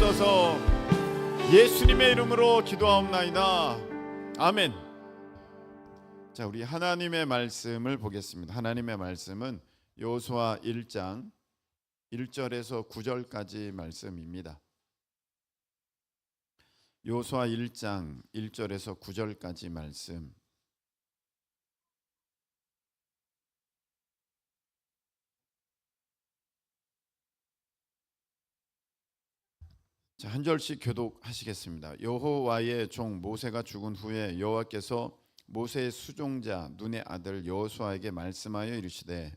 주옵소서. 예수님의 이름으로 기도하옵나이다. 아멘. 자, 우리 하나님의 말씀을 보겠습니다. 하나님의 말씀은 여호수아 1장 1절에서 9절까지 말씀입니다. 여호수아 1장 1절에서 9절까지 말씀. 자, 한 절씩 교독하시겠습니다. 여호와의 종 모세가 죽은 후에 여호와께서 모세의 수종자 눈의 아들 여호수아에게 말씀하여 이르시되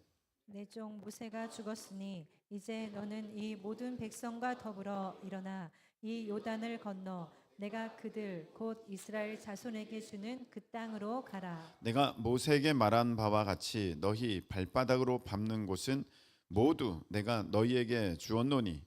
내 종 모세가 죽었으니 이제 너는 이 모든 백성과 더불어 일어나 이 요단을 건너 내가 그들 곧 이스라엘 자손에게 주는 그 땅으로 가라. 내가 모세에게 말한 바와 같이 너희 발바닥으로 밟는 곳은 모두 내가 너희에게 주었노니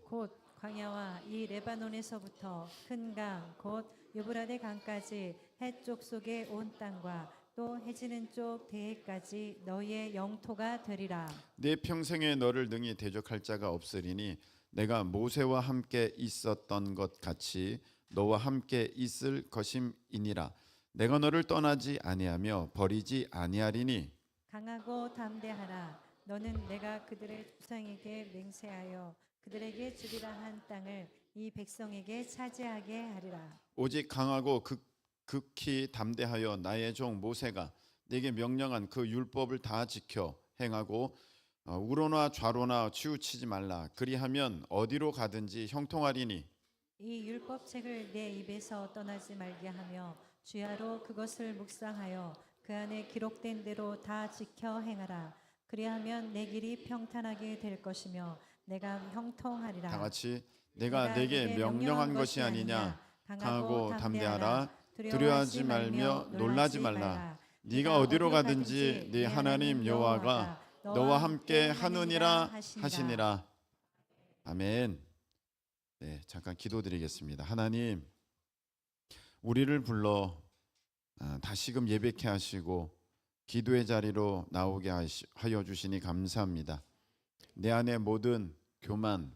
곧 광야와 이 레바논에서부터 큰 강 곧 유브라데 강까지 해쪽 속의 온 땅과 또 해지는 쪽 대해까지 너희의 영토가 되리라. 내 평생에 너를 능히 대적할 자가 없으리니 내가 모세와 함께 있었던 것 같이 너와 함께 있을 것임이니라. 내가 너를 떠나지 아니하며 버리지 아니하리니 강하고 담대하라. 너는 내가 그들의 조상에게 맹세하여 그들에게 주리라 한 땅을 이 백성에게 차지하게 하리라. 오직 강하고 극히 담대하여 나의 종 모세가 내게 명령한 그 율법을 다 지켜 행하고 우로나 좌로나 치우치지 말라. 그리하면 어디로 가든지 형통하리니 이 율법책을 내 입에서 떠나지 말게 하며 주야로 그것을 묵상하여 그 안에 기록된 대로 다 지켜 행하라. 그리하면 내 길이 평탄하게 될 것이며 내가 형통하리라. 다 같이 내가 내게 명령한 것이 아니냐. 강하고 담대하라. 두려워하지 말며 놀라지 말라. 네가 어디로 가든지 네 하나님 여호와가 너와 함께 하느니라 하시니라. 아멘. 네, 잠깐 기도드리겠습니다. 하나님, 우리를 불러 다시금 예배케 하시고 기도의 자리로 나오게 하여 주시니 감사합니다. 내 안에 모든 교만,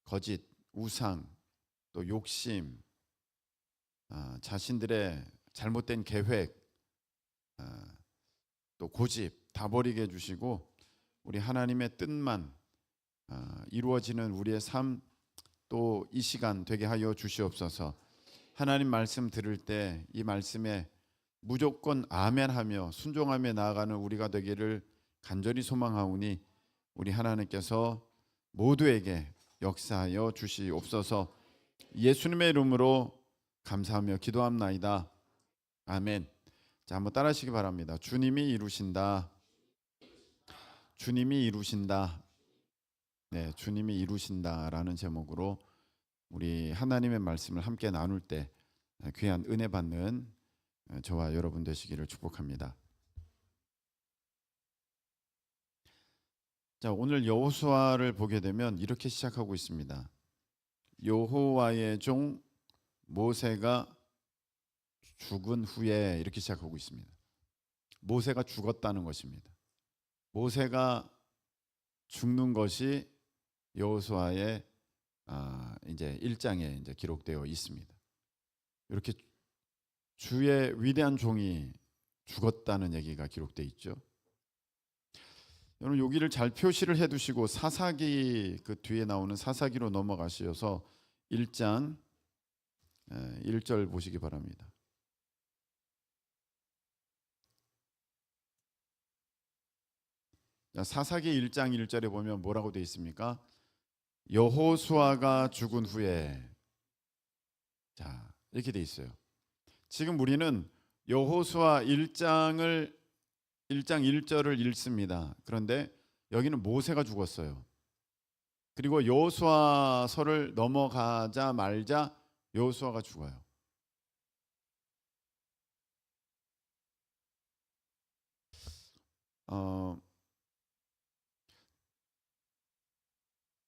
거짓, 우상, 또 욕심, 자신들의 잘못된 계획, 또 고집 다 버리게 해주시고 우리 하나님의 뜻만 이루어지는 우리의 삶 또 이 시간 되게 하여 주시옵소서. 하나님 말씀 들을 때 이 말씀에 무조건 아멘하며 순종하며 나아가는 우리가 되기를 간절히 소망하오니 우리 하나님께서 모두에게 역사하여 주시옵소서. 예수님의 이름으로 감사하며 기도합나이다. 아멘. 자, 한번 따라하시기 바랍니다. 주님이 이루신다. 주님이 이루신다. 네, 주님이 이루신다라는 제목으로 우리 하나님의 말씀을 함께 나눌 때 귀한 은혜 받는 저와 여러분 되시기를 축복합니다. 자, 오늘 여호수아를 보게 되면 이렇게 시작하고 있습니다. 여호와의 종 모세가 죽은 후에 이렇게 시작하고 있습니다. 모세가 죽었다는 것입니다. 모세가 죽는 것이 여호수아의 이제 1장에 이제 기록되어 있습니다. 이렇게 주의 위대한 종이 죽었다는 얘기가 기록되어 있죠. 여러분 여기를 잘 표시를 해두시고 사사기 그 뒤에 나오는 사사기로 넘어가셔서 1장 1절 보시기 바랍니다. 사사기 1장 1절에 보면 뭐라고 되어 있습니까? 여호수아가 죽은 후에 자 이렇게 되어 있어요. 지금 우리는 여호수아 1장 1절을 읽습니다. 그런데 여기는 모세가 죽었어요. 그리고 여호수아서를 넘어가자 말자 여호수아가 죽어요.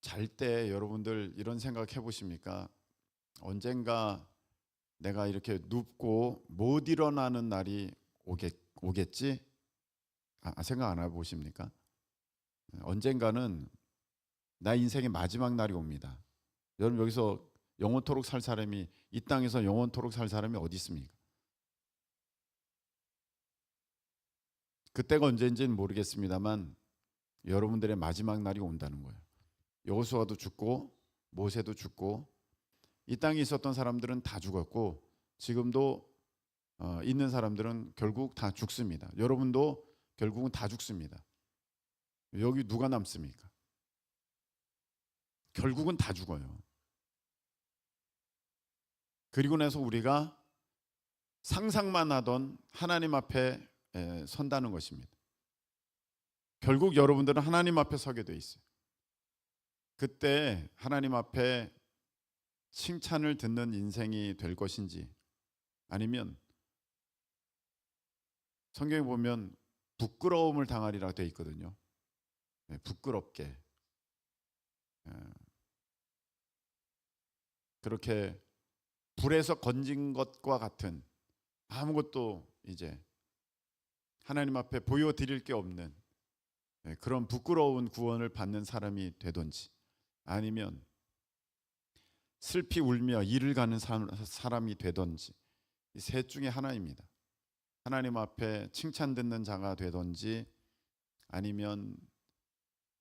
잘 때 여러분들 이런 생각 해보십니까? 언젠가 내가 이렇게 눕고 못 일어나는 날이 오겠지? 생각 안 해보십니까? 언젠가는 나 인생의 마지막 날이 옵니다. 여러분 여기서 영원토록 살 사람이, 이 땅에서 영원토록 살 사람이 어디 있습니까? 그때가 언제인지는 모르겠습니다만 여러분들의 마지막 날이 온다는 거예요. 여호수아도 죽고 모세도 죽고 이 땅에 있었던 사람들은 다 죽었고 지금도 있는 사람들은 결국 다 죽습니다. 여러분도 결국은 다 죽습니다. 여기 누가 남습니까? 결국은 다 죽어요. 그리고 나서 우리가 상상만 하던 하나님 앞에 선다는 것입니다. 결국 여러분들은 하나님 앞에 서게 돼 있어요. 그때 하나님 앞에 칭찬을 듣는 인생이 될 것인지, 아니면 성경에 보면 부끄러움을 당하리라 되어 있거든요. 부끄럽게 그렇게 불에서 건진 것과 같은, 아무것도 이제 하나님 앞에 보여드릴 게 없는 그런 부끄러운 구원을 받는 사람이 되든지, 아니면 슬피 울며 이를 가는 사람이 되든지, 이 셋 중에 하나입니다. 하나님 앞에 칭찬 듣는 자가 되든지, 아니면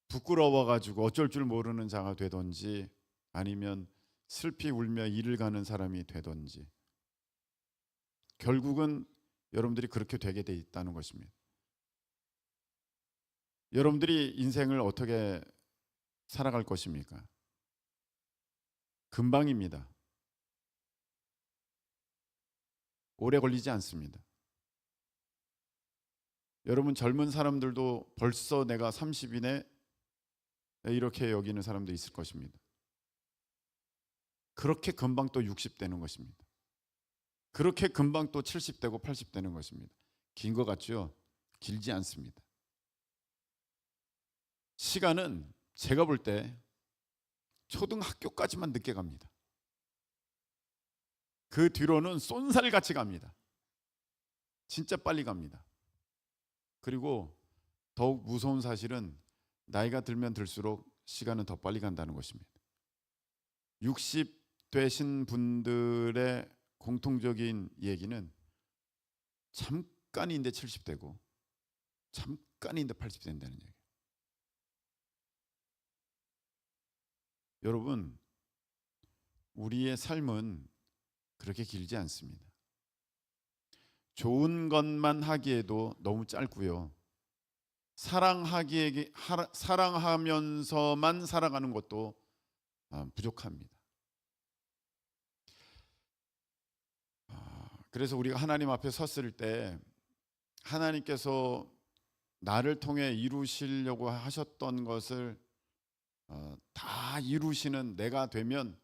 부끄러워가지고 어쩔 줄 모르는 자가 되든지, 아니면 슬피 울며 이를 가는 사람이 되든지, 결국은 여러분들이 그렇게 되게 돼 있다는 것입니다. 여러분들이 인생을 어떻게 살아갈 것입니까? 금방입니다. 오래 걸리지 않습니다. 여러분 젊은 사람들도 벌써 내가 30이네 이렇게 여기는 사람도 있을 것입니다. 그렇게 금방 또 60 되는 것입니다. 그렇게 금방 또 70 되고 80 되는 것입니다. 긴 것 같죠? 길지 않습니다. 시간은 제가 볼 때 초등학교까지만 늦게 갑니다. 그 뒤로는 쏜살같이 갑니다. 진짜 빨리 갑니다. 그리고 더욱 무서운 사실은 나이가 들면 들수록 시간은 더 빨리 간다는 것입니다. 60 되신 분들의 공통적인 얘기는 잠깐인데 70 되고 잠깐인데 80 된다는 얘기예요. 여러분, 우리의 삶은 그렇게 길지 않습니다. 좋은 것만 하기에도 너무 짧고요. 사랑하면서만 살아가는 것도 부족합니다. 그래서 우리가 하나님 앞에 섰을 때 하나님께서 나를 통해 이루시려고 하셨던 것을 다 이루시는 내가 되면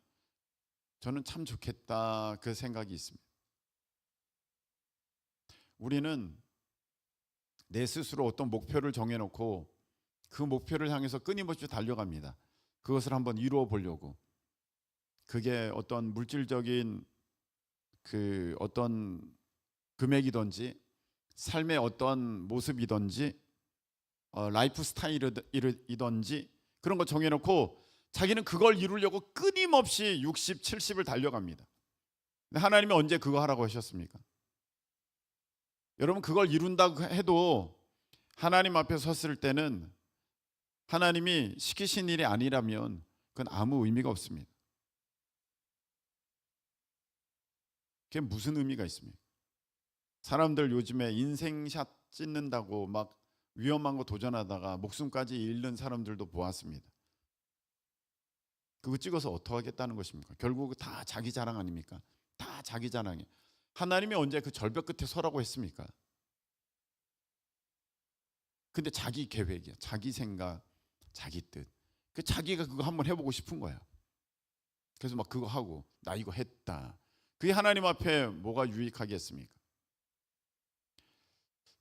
저는 참 좋겠다, 그 생각이 있습니다. 우리는 내 스스로 어떤 목표를 정해놓고 그 목표를 향해서 끊임없이 달려갑니다. 그것을 한번 이루어 보려고. 그게 어떤 물질적인 그 어떤 금액이든지 삶의 어떤 모습이든지 라이프 스타일이든지 그런 거 정해놓고 자기는 그걸 이루려고 끊임없이 60, 70을 달려갑니다. 근데 하나님이 언제 그거 하라고 하셨습니까? 여러분, 그걸 이룬다고 해도 하나님 앞에 섰을 때는 하나님이 시키신 일이 아니라면 그건 아무 의미가 없습니다. 그게 무슨 의미가 있습니까? 사람들 요즘에 인생샷 찍는다고 막 위험한 거 도전하다가 목숨까지 잃는 사람들도 보았습니다. 그거 찍어서 어떻게 하겠다는 것입니까? 결국 다 자기 자랑 아닙니까? 다 자기 자랑이에요. 하나님이 언제 그 절벽 끝에 서라고 했습니까? 근데 자기 계획이야, 자기 생각, 자기 뜻. 그 자기가 그거 한번 해보고 싶은 거야. 그래서 막 그거 하고 나 이거 했다. 그게 하나님 앞에 뭐가 유익하겠습니까?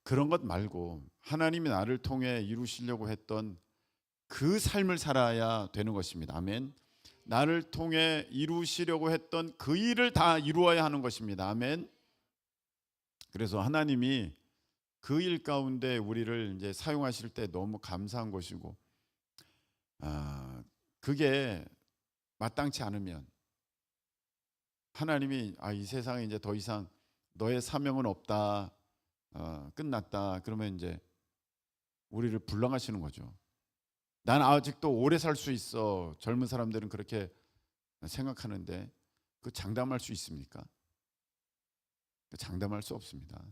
그런 것 말고 하나님이 나를 통해 이루시려고 했던 그 삶을 살아야 되는 것입니다. 아멘. 나를 통해 이루시려고 했던 그 일을 다 이루어야 하는 것입니다. 아멘. 그래서 하나님이 그 일 가운데 우리를 이제 사용하실 때 너무 감사한 것이고, 그게 마땅치 않으면 하나님이 이 세상에 이제 더 이상 너의 사명은 없다, 끝났다. 그러면 이제 우리를 불량하시는 거죠. 난 아직도 오래 살 수 있어. 젊은 사람들은 그렇게 생각하는데 그 장담할 수 있습니까? 장담할 수 없습니다.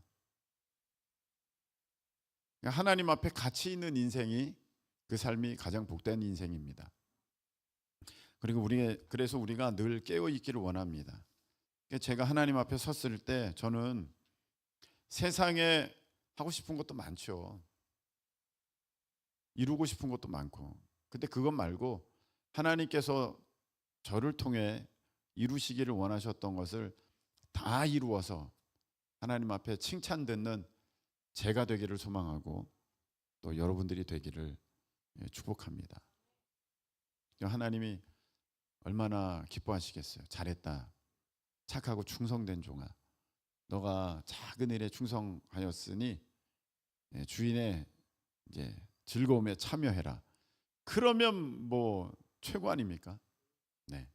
하나님 앞에 가치 있는 인생이 그 삶이 가장 복된 인생입니다. 그리고 그래서 우리가 늘 깨어 있기를 원합니다. 제가 하나님 앞에 섰을 때 저는 세상에 하고 싶은 것도 많죠. 이루고 싶은 것도 많고. 근데 그것 말고 하나님께서 저를 통해 이루시기를 원하셨던 것을 다 이루어서 하나님 앞에 칭찬 듣는 제가 되기를 소망하고 또 여러분들이 되기를 축복합니다. 하나님이 얼마나 기뻐하시겠어요. 잘했다. 착하고 충성된 종아. 너가 작은 일에 충성하였으니 주인의 이제 즐거움에 참여해라. 그러면 뭐 최고 아닙니까? 네.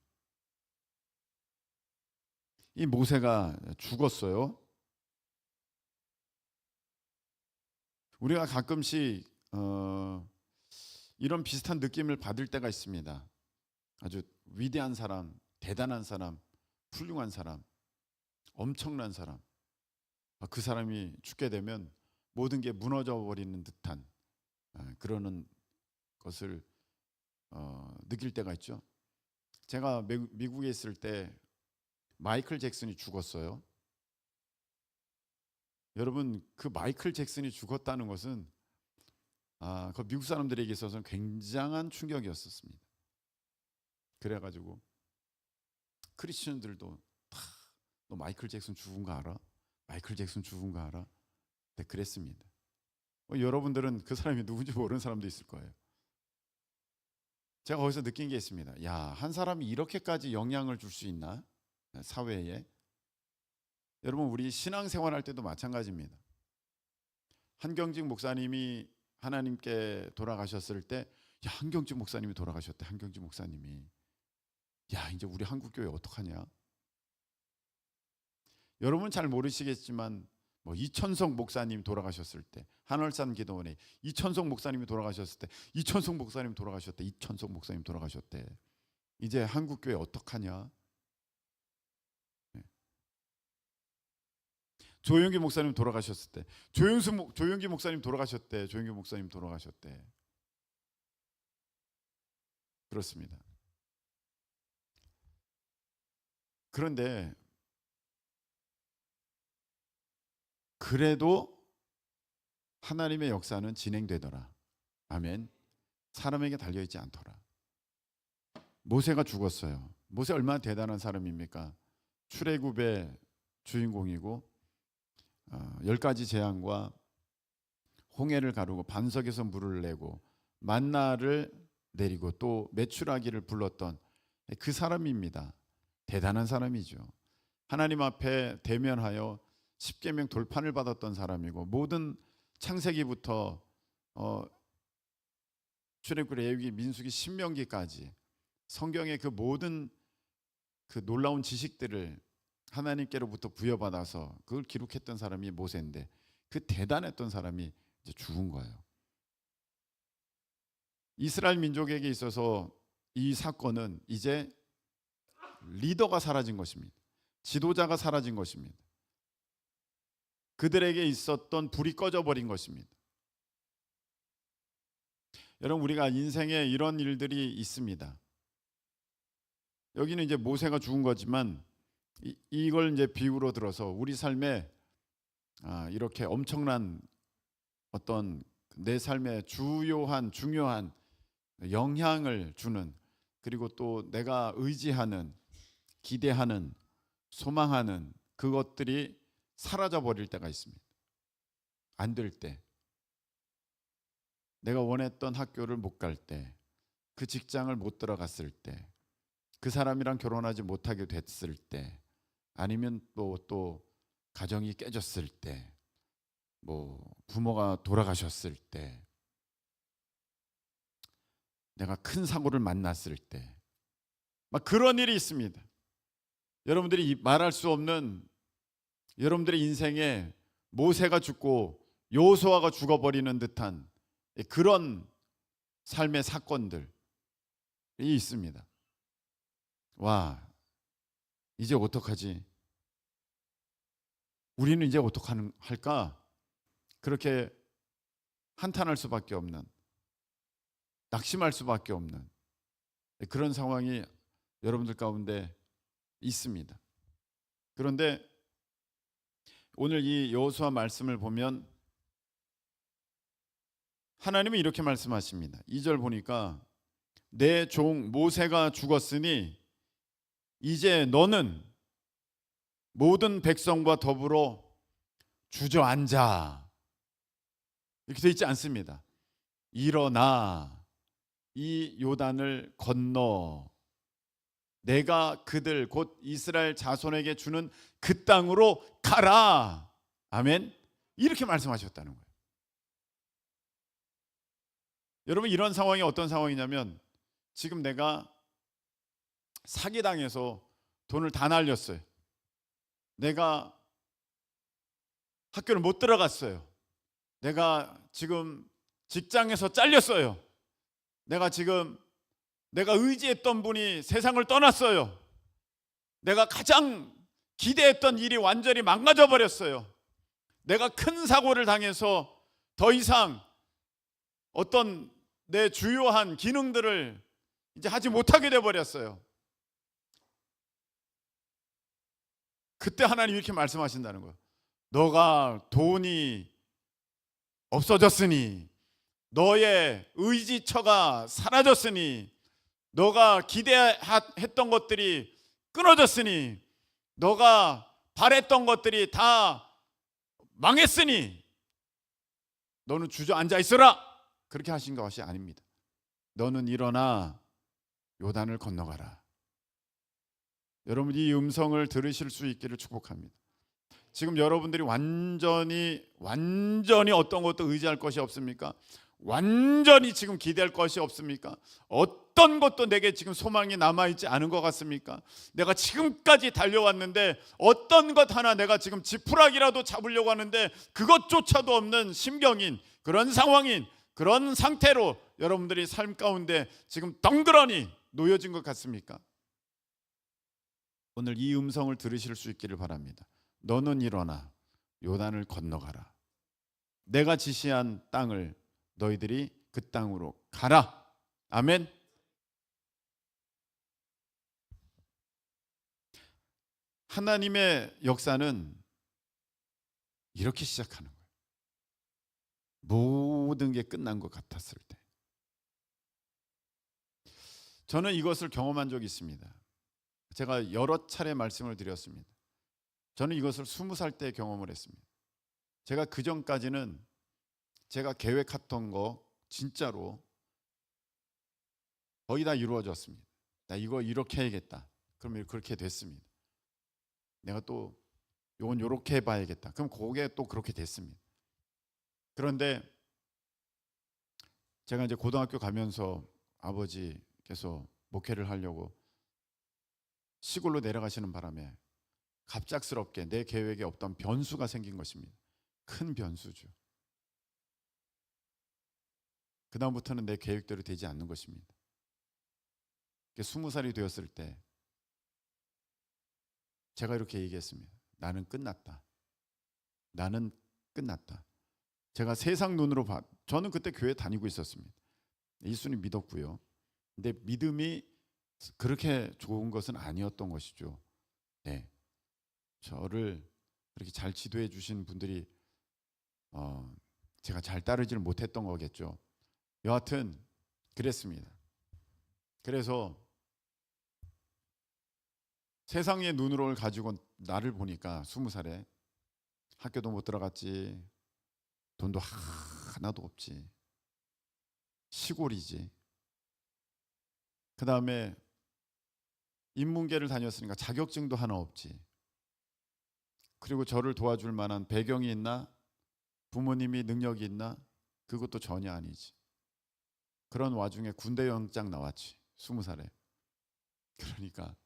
이 모세가 죽었어요. 우리가 가끔씩 이런 비슷한 느낌을 받을 때가 있습니다. 아주 위대한 사람, 대단한 사람, 훌륭한 사람, 엄청난 사람. 그 사람이 죽게 되면 모든 게 무너져 버리는 듯한 그러는 것을 느낄 때가 있죠. 제가 미국에 있을 때 마이클 잭슨이 죽었어요. 여러분, 그 마이클 잭슨이 죽었다는 것은 그 미국 사람들에게 있어서는 굉장한 충격이었었습니다. 그래가지고 크리스천들도 너 마이클 잭슨 죽은 거 알아? 마이클 잭슨 죽은 거 알아? 네, 그랬습니다. 여러분들은 그 사람이 누군지 모르는 사람도 있을 거예요. 제가 거기서 느낀 게 있습니다. 야, 한 사람이 이렇게까지 영향을 줄 수 있나? 사회에. 여러분, 우리 신앙생활 할 때도 마찬가지입니다. 한경직 목사님이 하나님께 돌아가셨을 때, 야, 한경직 목사님이 돌아가셨대. 한경직 목사님이. 야, 이제 우리 한국교회 어떡하냐? 여러분 잘 모르시겠지만 이천석 목사님 돌아가셨을 때, 한월산 기도원에 이천석 목사님이 돌아가셨을 때, 이천석 목사님 돌아가셨대. 이천석 목사님 돌아가셨대. 이제 한국교회 어떡하냐? 조용기 목사님 돌아가셨을 때, 조용기 목사님 돌아가셨대. 조용기 목사님 돌아가셨대. 그렇습니다. 그런데 그래도 하나님의 역사는 진행되더라. 아멘. 사람에게 달려있지 않더라. 모세가 죽었어요. 모세 얼마나 대단한 사람입니까? 출애굽의 주인공이고 10가지 재앙과 홍해를 가르고 반석에서 물을 내고 만나를 내리고 또 메추라기를 불렀던 그 사람입니다. 대단한 사람이죠. 하나님 앞에 대면하여 십계명 돌판을 받았던 사람이고 모든 창세기부터 출애굽, 레위기, 민수기, 신명기까지 성경의 그 모든 그 놀라운 지식들을 하나님께로부터 부여받아서 그걸 기록했던 사람이 모세인데 그 대단했던 사람이 이제 죽은 거예요. 이스라엘 민족에게 있어서 이 사건은 이제 리더가 사라진 것입니다. 지도자가 사라진 것입니다. 그들에게 있었던 불이 꺼져버린 것입니다. 여러분, 우리가 인생에 이런 일들이 있습니다. 여기는 이제 모세가 죽은 거지만 이걸 이제 비유로 들어서 우리 삶에 이렇게 엄청난 어떤 내 삶에 중요한 영향을 주는, 그리고 또 내가 의지하는, 기대하는, 소망하는 그것들이 사라져 버릴 때가 있습니다. 안 될 때, 내가 원했던 학교를 못 갈 때, 그 직장을 못 들어갔을 때, 그 사람이랑 결혼하지 못하게 됐을 때, 아니면 또 가정이 깨졌을 때, 부모가 돌아가셨을 때, 내가 큰 사고를 만났을 때, 막 그런 일이 있습니다. 여러분들이 말할 수 없는 여러분들의 인생에 모세가 죽고 여호수아가 죽어버리는 듯한 그런 삶의 사건들이 있습니다. 와, 이제 어떡하지? 우리는 이제 어떡할까? 그렇게 한탄할 수밖에 없는, 낙심할 수밖에 없는 그런 상황이 여러분들 가운데 있습니다. 그런데 오늘 이 여호수아 말씀을 보면 하나님은 이렇게 말씀하십니다. 2절 보니까 내 종 모세가 죽었으니 이제 너는 모든 백성과 더불어 주저앉아. 이렇게 되어 있지 않습니다. 일어나 이 요단을 건너 내가 그들 곧 이스라엘 자손에게 주는 그 땅으로 가라. 아멘. 이렇게 말씀하셨다는 거예요. 여러분, 이런 상황이 어떤 상황이냐면 지금 내가 사기당해서 돈을 다 날렸어요. 내가 학교를 못 들어갔어요. 내가 지금 직장에서 잘렸어요. 내가 의지했던 분이 세상을 떠났어요. 내가 가장 기대했던 일이 완전히 망가져 버렸어요. 내가 큰 사고를 당해서 더 이상 어떤 내 주요한 기능들을 이제 하지 못하게 돼 버렸어요. 그때 하나님 이렇게 말씀하신다는 거예요. 너가 돈이 없어졌으니, 너의 의지처가 사라졌으니, 너가 기대했던 것들이 끊어졌으니, 너가 바랬던 것들이 다 망했으니 너는 주저앉아 있어라. 그렇게 하신 것이 아닙니다. 너는 일어나 요단을 건너가라. 여러분, 이 음성을 들으실 수 있기를 축복합니다. 지금 여러분들이 완전히 어떤 것도 의지할 것이 없습니까? 완전히 지금 기대할 것이 없습니까? 어떤 것도 내게 지금 소망이 남아있지 않은 것 같습니까? 내가 지금까지 달려왔는데 어떤 것 하나 내가 지금 지푸라기라도 잡으려고 하는데 그것조차도 없는 심경인 그런 상황인 그런 상태로 여러분들이 삶 가운데 지금 덩그러니 놓여진 것 같습니까? 오늘 이 음성을 들으실 수 있기를 바랍니다. 너는 일어나 요단을 건너가라. 내가 지시한 땅을 너희들이 그 땅으로 가라. 아멘. 하나님의 역사는 이렇게 시작하는 거예요. 모든 게 끝난 것 같았을 때. 저는 이것을 경험한 적이 있습니다. 제가 여러 차례 말씀을 드렸습니다. 저는 이것을 20살 때 경험을 했습니다. 제가 그 전까지는 제가 계획했던 거 진짜로 거의 다 이루어졌습니다. 나 이거 이렇게 해야겠다. 그러면 그렇게 됐습니다. 내가 또 이건 이렇게 해봐야겠다. 그럼 그게 또 그렇게 됐습니다. 그런데 제가 이제 고등학교 가면서 아버지께서 목회를 하려고 시골로 내려가시는 바람에 갑작스럽게 내 계획에 없던 변수가 생긴 것입니다. 큰 변수죠. 그 다음부터는 내 계획대로 되지 않는 것입니다. 20살이 되었을 때 제가 이렇게 얘기했습니다. 나는 끝났다. 나는 끝났다. 제가 세상 눈으로 저는 그때 교회 다니고 있었습니다. 예수님 믿었고요. 근데 믿음이 그렇게 좋은 것은 아니었던 것이죠. 네. 저를 그렇게 잘 지도해 주신 분들이 제가 잘 따르지를 못했던 거겠죠. 여하튼 그랬습니다. 그래서 세상의 눈으로 가지고 나를 보니까 20살에 학교도 못 들어갔지, 돈도 하나도 없지, 시골이지. 그 다음에 인문계를 다녔으니까 자격증도 하나 없지. 그리고 저를 도와줄 만한 배경이 있나? 부모님이 능력이 있나? 그것도 전혀 아니지. 그런 와중에 군대 영장 나왔지. 20살에. 그러니까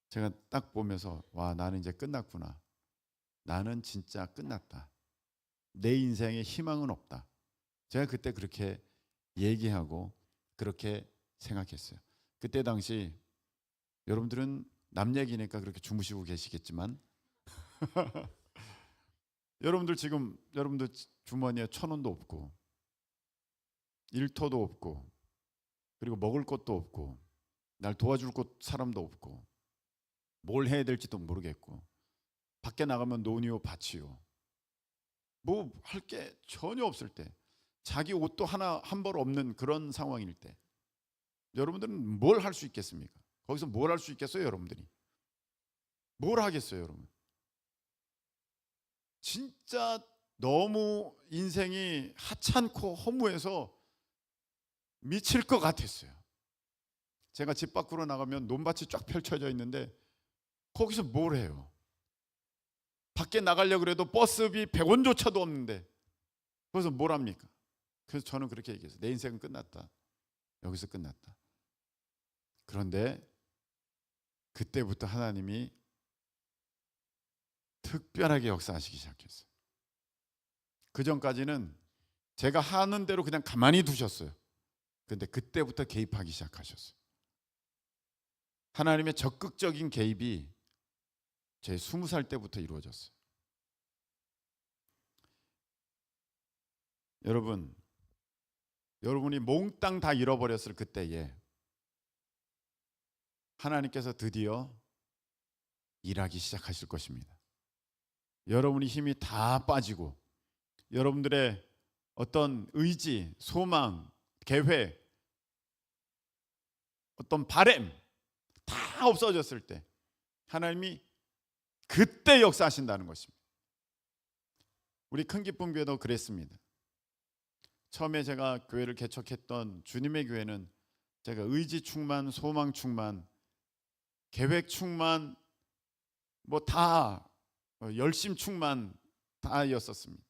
제가 딱 보면서 와, 나는 이제 끝났구나. 나는 진짜 끝났다. 내 인생에 희망은 없다. 제가 그때 그렇게 얘기하고 그렇게 생각했어요. 그때 당시 여러분들은 남 얘기니까 그렇게 주무시고 계시겠지만 여러분들 지금 여러분들 주머니에 1,000원도 없고 일터도 없고 그리고 먹을 것도 없고 날 도와줄 곳 사람도 없고 뭘 해야 될지도 모르겠고 밖에 나가면 논이요 밭이요 뭐 할 게 전혀 없을 때 자기 옷도 하나 한 벌 없는 그런 상황일 때 여러분들은 뭘 할 수 있겠습니까? 거기서 뭘 할 수 있겠어요? 여러분들이 뭘 하겠어요? 여러분 진짜 너무 인생이 하찮고 허무해서 미칠 것 같았어요. 제가 집 밖으로 나가면 논밭이 쫙 펼쳐져 있는데 거기서 뭘 해요? 밖에 나가려고 그래도 버스비 100원조차도 없는데 거기서 뭘 합니까? 그래서 저는 그렇게 얘기했어요. 내 인생은 끝났다. 여기서 끝났다. 그런데 그때부터 하나님이 특별하게 역사하시기 시작했어요. 그 전까지는 제가 하는 대로 그냥 가만히 두셨어요. 그런데 그때부터 개입하기 시작하셨어요. 하나님의 적극적인 개입이 제 20살 때부터 이루어졌어요. 여러분이 몽땅 다 잃어버렸을 그때에 하나님께서 드디어 일하기 시작하실 것입니다. 여러분이 힘이 다 빠지고 여러분들의 어떤 의지, 소망, 계획, 어떤 바램 다 없어졌을 때 하나님이 그때 역사하신다는 것입니다. 우리 큰 기쁨 교회도 그랬습니다. 처음에 제가 교회를 개척했던 주님의 교회는 제가 의지 충만, 소망 충만, 계획 충만, 뭐 다 열심 충만 다였었습니다.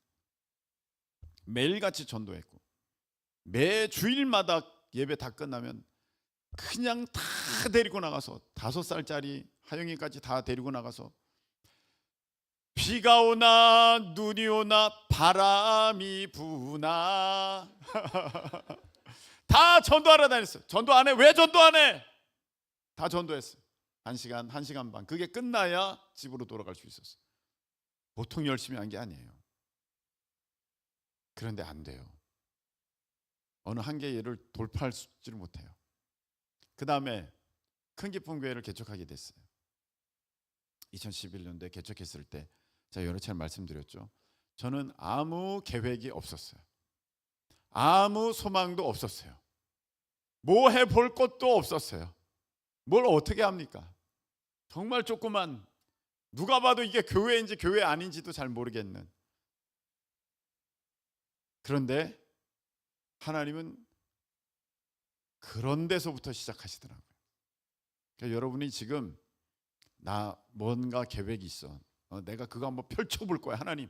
매일같이 전도했고 매 주일마다 예배 다 끝나면 그냥 다 데리고 나가서 5살짜리 하영이까지 다 데리고 나가서 비가 오나 눈이 오나 바람이 부나 다 전도하러 다녔어요. 전도 안 해? 왜 전도 안 해? 다 전도했어요. 1시간 반. 그게 끝나야 집으로 돌아갈 수 있었어요. 보통 열심히 한 게 아니에요. 그런데 안 돼요. 어느 한계를 돌파하지를 못해요. 그 다음에 큰 기쁨 교회를 개척하게 됐어요. 2011년도에 개척했을 때 제가 여러 차례 말씀드렸죠. 저는 아무 계획이 없었어요. 아무 소망도 없었어요. 뭐 해볼 것도 없었어요. 뭘 어떻게 합니까? 정말 조그만, 누가 봐도 이게 교회인지 교회 아닌지도 잘 모르겠는. 그런데 하나님은 그런 데서부터 시작하시더라고요. 그러니까 여러분이 지금 나 뭔가 계획이 있어. 내가 그거 한번 펼쳐볼 거야. 하나님,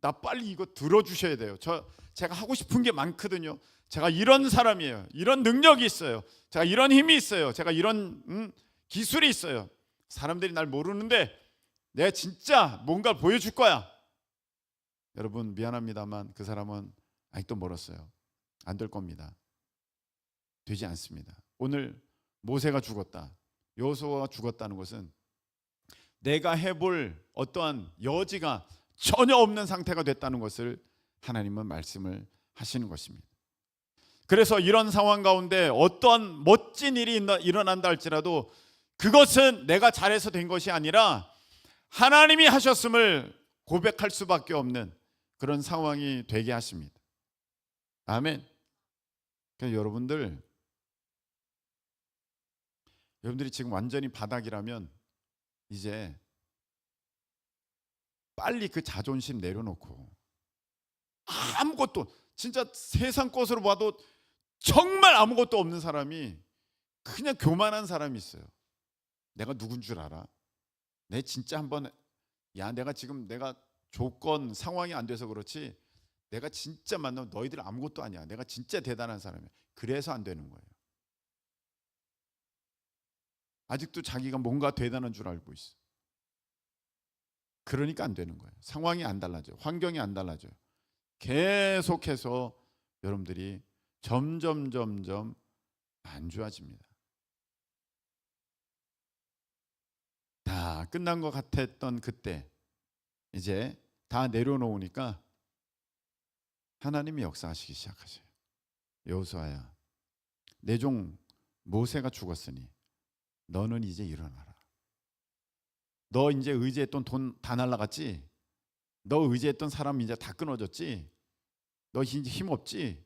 나 빨리 이거 들어주셔야 돼요. 제가 하고 싶은 게 많거든요. 제가 이런 사람이에요. 이런 능력이 있어요. 제가 이런 힘이 있어요. 제가 이런 기술이 있어요. 사람들이 날 모르는데 내가 진짜 뭔가를 보여줄 거야. 여러분 미안합니다만 그 사람은 아직도 멀었어요. 안 될 겁니다. 되지 않습니다. 오늘 모세가 죽었다, 여호수아가 죽었다는 것은 내가 해볼 어떠한 여지가 전혀 없는 상태가 됐다는 것을 하나님은 말씀을 하시는 것입니다. 그래서 이런 상황 가운데 어떠한 멋진 일이 일어난다 할지라도 그것은 내가 잘해서 된 것이 아니라 하나님이 하셨음을 고백할 수밖에 없는 그런 상황이 되게 하십니다. 아멘. 그러니까 여러분들이 지금 완전히 바닥이라면 이제 빨리 그 자존심 내려놓고 아무것도, 진짜 세상 것으로 봐도 정말 아무것도 없는 사람이 그냥 교만한 사람이 있어요. 내가 누군 줄 알아? 내 진짜 한번, 내가 지금 내가 조건 상황이 안 돼서 그렇지 내가 진짜 만나면 너희들 아무것도 아니야. 내가 진짜 대단한 사람이야. 그래서 안 되는 거예요. 아직도 자기가 뭔가 대단한 줄 알고 있어. 그러니까 안 되는 거예요. 상황이 안 달라져요. 환경이 안 달라져요. 계속해서 여러분들이 점점 안 좋아집니다. 다 끝난 것 같았던 그때 이제 다 내려놓으니까 하나님이 역사하시기 시작하셔요. 여호수아야, 내 종 모세가 죽었으니 너는 이제 일어나라. 너 이제 의지했던 돈 다 날라갔지? 너 의지했던 사람 이제 다 끊어졌지? 너 이제 힘 없지?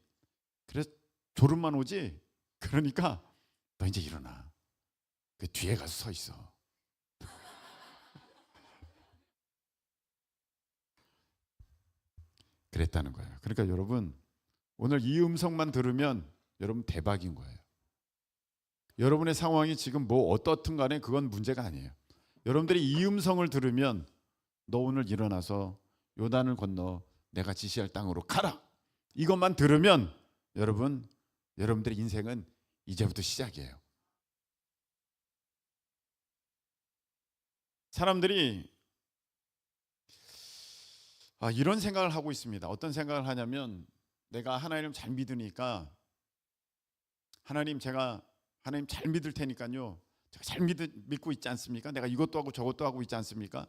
그래서 졸음만 오지? 그러니까 너 이제 일어나. 그 뒤에 가서 서 있어. 그랬다는 거예요. 그러니까 여러분, 오늘 이 음성만 들으면 여러분 대박인 거예요. 여러분의 상황이 지금 뭐 어떻든 간에 그건 문제가 아니에요. 여러분들이 이 음성을 들으면 너 오늘 일어나서 요단을 건너 내가 지시할 땅으로 가라. 이것만 들으면 여러분들의 인생은 이제부터 시작이에요. 사람들이 이런 생각을 하고 있습니다. 어떤 생각을 하냐면 내가 하나님을 잘 믿으니까 제가 하나님 잘 믿을 테니까요. 제가 잘 믿고 있지 않습니까? 내가 이것도 하고 저것도 하고 있지 않습니까?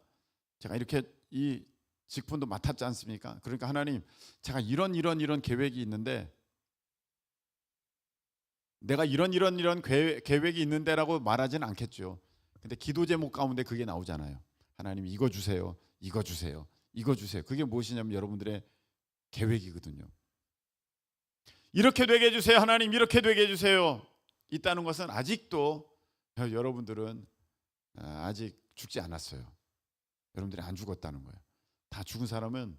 제가 이렇게 이 직분도 맡았지 않습니까? 그러니까 하나님, 제가 이런 계획이 있는데 내가 이런 계획이 있는데라고 말하지는 않겠죠. 근데 기도 제목 가운데 그게 나오잖아요. 하나님 이거 주세요. 이거 주세요. 이거 주세요. 그게 무엇이냐면 여러분들의 계획이거든요. 이렇게 되게 해주세요. 하나님 이렇게 되게 해주세요. 있다는 것은 아직도 여러분들은 아직 죽지 않았어요. 여러분들이 안 죽었다는 거예요. 다 죽은 사람은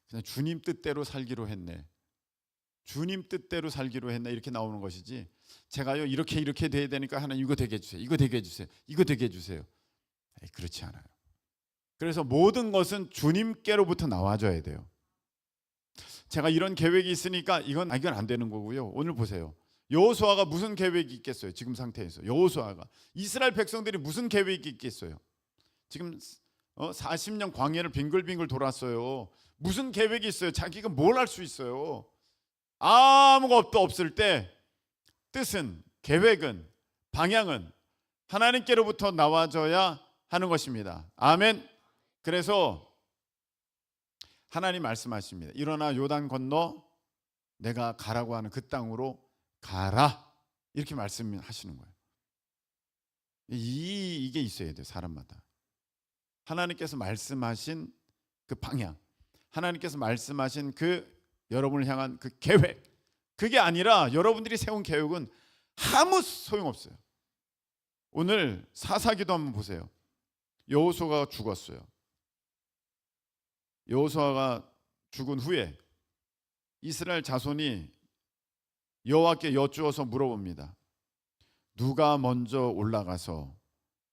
그냥 주님 뜻대로 살기로 했네. 주님 뜻대로 살기로 했네. 이렇게 나오는 것이지 제가요 이렇게 돼야 되니까 하나님 이거 되게 해주세요. 이거 되게 해주세요. 이거 되게 해주세요. 그렇지 않아요. 그래서 모든 것은 주님께로부터 나와줘야 돼요. 제가 이런 계획이 있으니까 이건 안 되는 거고요. 오늘 보세요. 여호수아가 무슨 계획이 있겠어요? 지금 상태에서 여호수아가 이스라엘 백성들이 무슨 계획이 있겠어요? 지금 40년 광야를 빙글빙글 돌았어요. 무슨 계획이 있어요? 자기가 뭘 할 수 있어요? 아무것도 없을 때 뜻은, 계획은, 방향은 하나님께로부터 나와줘야 하는 것입니다. 아멘. 그래서 하나님 말씀하십니다. 일어나 요단 건너 내가 가라고 하는 그 땅으로 가라. 이렇게 말씀하시는 거예요. 이게 있어야 돼요. 사람마다. 하나님께서 말씀하신 그 방향, 하나님께서 말씀하신 그 여러분을 향한 그 계획, 그게 아니라 여러분들이 세운 계획은 아무 소용없어요. 오늘 사사기도 한번 보세요. 여호수아가 죽었어요. 여호수아가 죽은 후에 이스라엘 자손이 여호와께 여쭈어서 물어봅니다. 누가 먼저 올라가서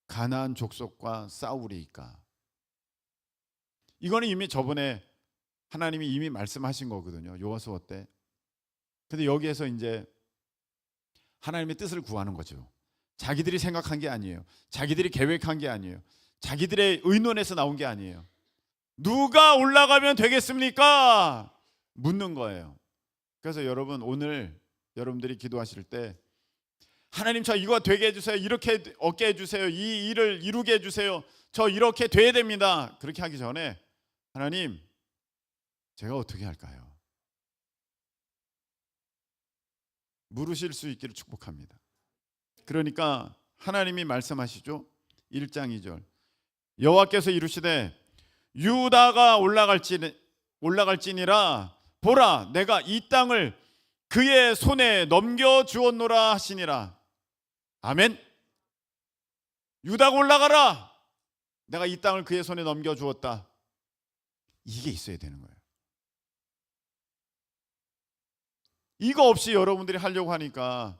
가나안 족속과 싸우리이까? 이거는 이미 저번에 하나님이 이미 말씀하신 거거든요. 여호수아 때. 근데 여기에서 이제 하나님의 뜻을 구하는 거죠. 자기들이 생각한 게 아니에요. 자기들이 계획한 게 아니에요. 자기들의 의논에서 나온 게 아니에요. 누가 올라가면 되겠습니까? 묻는 거예요. 그래서 여러분 오늘 여러분들이 기도하실 때 하나님 저 이거 되게 해주세요. 이렇게 얻게 해주세요. 이 일을 이루게 해주세요. 저 이렇게 돼야 됩니다. 그렇게 하기 전에 하나님 제가 어떻게 할까요? 물으실 수 있기를 축복합니다. 그러니까 하나님이 말씀하시죠. 1장 2절 여호와께서 이르시되 유다가 올라갈지니라 보라 내가 이 땅을 그의 손에 넘겨주었노라 하시니라. 아멘. 유다가 올라가라. 내가 이 땅을 그의 손에 넘겨주었다. 이게 있어야 되는 거예요. 이거 없이 여러분들이 하려고 하니까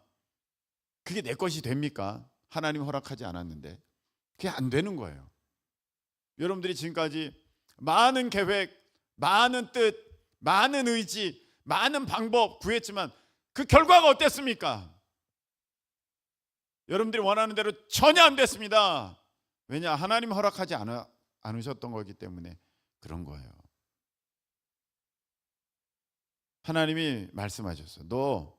그게 내 것이 됩니까? 하나님 허락하지 않았는데 그게 안 되는 거예요. 여러분들이 지금까지 많은 계획, 많은 뜻, 많은 의지, 많은 방법 구했지만 그 결과가 어땠습니까? 여러분들이 원하는 대로 전혀 안 됐습니다. 왜냐? 하나님 허락하지 않으셨던 거기 때문에 그런 거예요. 하나님이 말씀하셨어. 너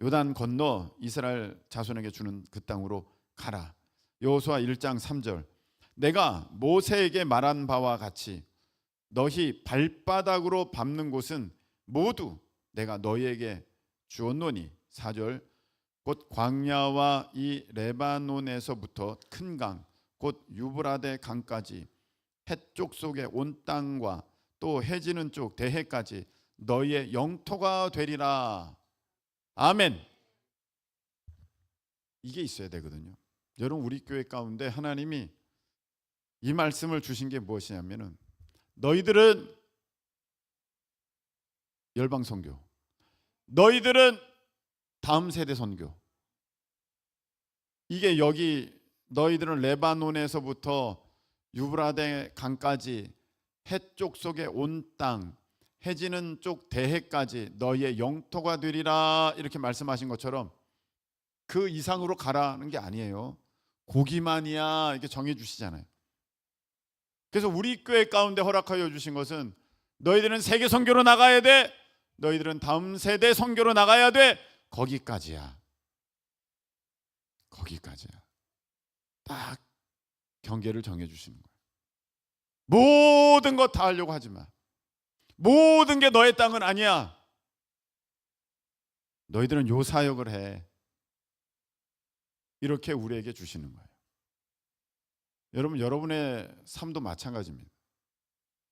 요단 건너 이스라엘 자손에게 주는 그 땅으로 가라. 여호수아 1장 3절. 내가 모세에게 말한 바와 같이 너희 발바닥으로 밟는 곳은 모두 내가 너희에게 주었노니. 4절. 곧 광야와 이 레바논에서부터 큰 강 곧 유브라데 강까지 해쪽 속의 온 땅과 또 해지는 쪽 대해까지 너희의 영토가 되리라. 아멘. 이게 있어야 되거든요. 여러분, 우리 교회 가운데 하나님이 이 말씀을 주신 게 무엇이냐면은 너희들은 열방 선교, 너희들은 다음 세대 선교. 이게 여기 너희들은 레바논에서부터 유브라데 강까지 해쪽 속의 온 땅, 해지는 쪽 대해까지 너희의 영토가 되리라 이렇게 말씀하신 것처럼 그 이상으로 가라는 게 아니에요. 고기만이야 이렇게 정해 주시잖아요. 그래서 우리 교회 가운데 허락하여 주신 것은 너희들은 세계 선교로 나가야 돼. 너희들은 다음 세대 선교로 나가야 돼. 거기까지야. 거기까지야. 딱 경계를 정해 주시는 거예요. 모든 것 다 하려고 하지 마. 모든 게 너의 땅은 아니야. 너희들은 요 사역을 해. 이렇게 우리에게 주시는 거예요. 여러분, 여러분의 삶도 마찬가지입니다.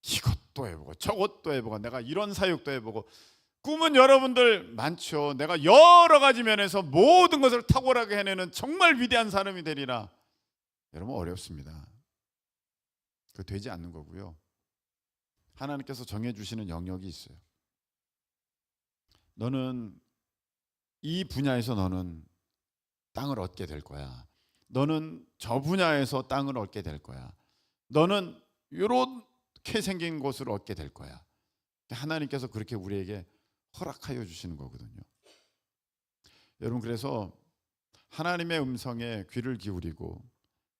이것도 해보고 저것도 해보고 내가 이런 사역도 해보고 꿈은 여러분들 많죠. 내가 여러 가지 면에서 모든 것을 탁월하게 해내는 정말 위대한 사람이 되리라. 여러분, 어렵습니다. 그거 되지 않는 거고요. 하나님께서 정해주시는 영역이 있어요. 너는 이 분야에서 너는 땅을 얻게 될 거야. 너는 저 분야에서 땅을 얻게 될 거야. 너는 이렇게 생긴 곳을 얻게 될 거야. 하나님께서 그렇게 우리에게 허락하여 주시는 거거든요. 여러분, 그래서 하나님의 음성에 귀를 기울이고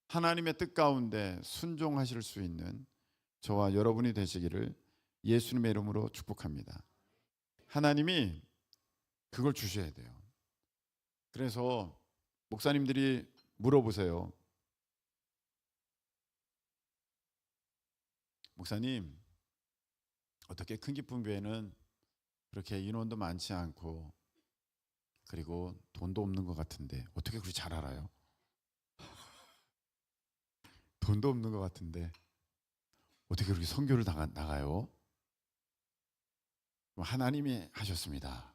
하나님의 뜻 가운데 순종하실 수 있는 저와 여러분이 되시기를 예수님의 이름으로 축복합니다. 하나님이 그걸 주셔야 돼요. 그래서 목사님들이 물어보세요. 목사님, 어떻게 큰 기쁨 교회는 그렇게 인원도 많지 않고 그리고 돈도 없는 것 같은데 어떻게 그렇게 잘 알아요? 돈도 없는 것 같은데 어떻게 그렇게 선교를 나가요? 하나님이 하셨습니다.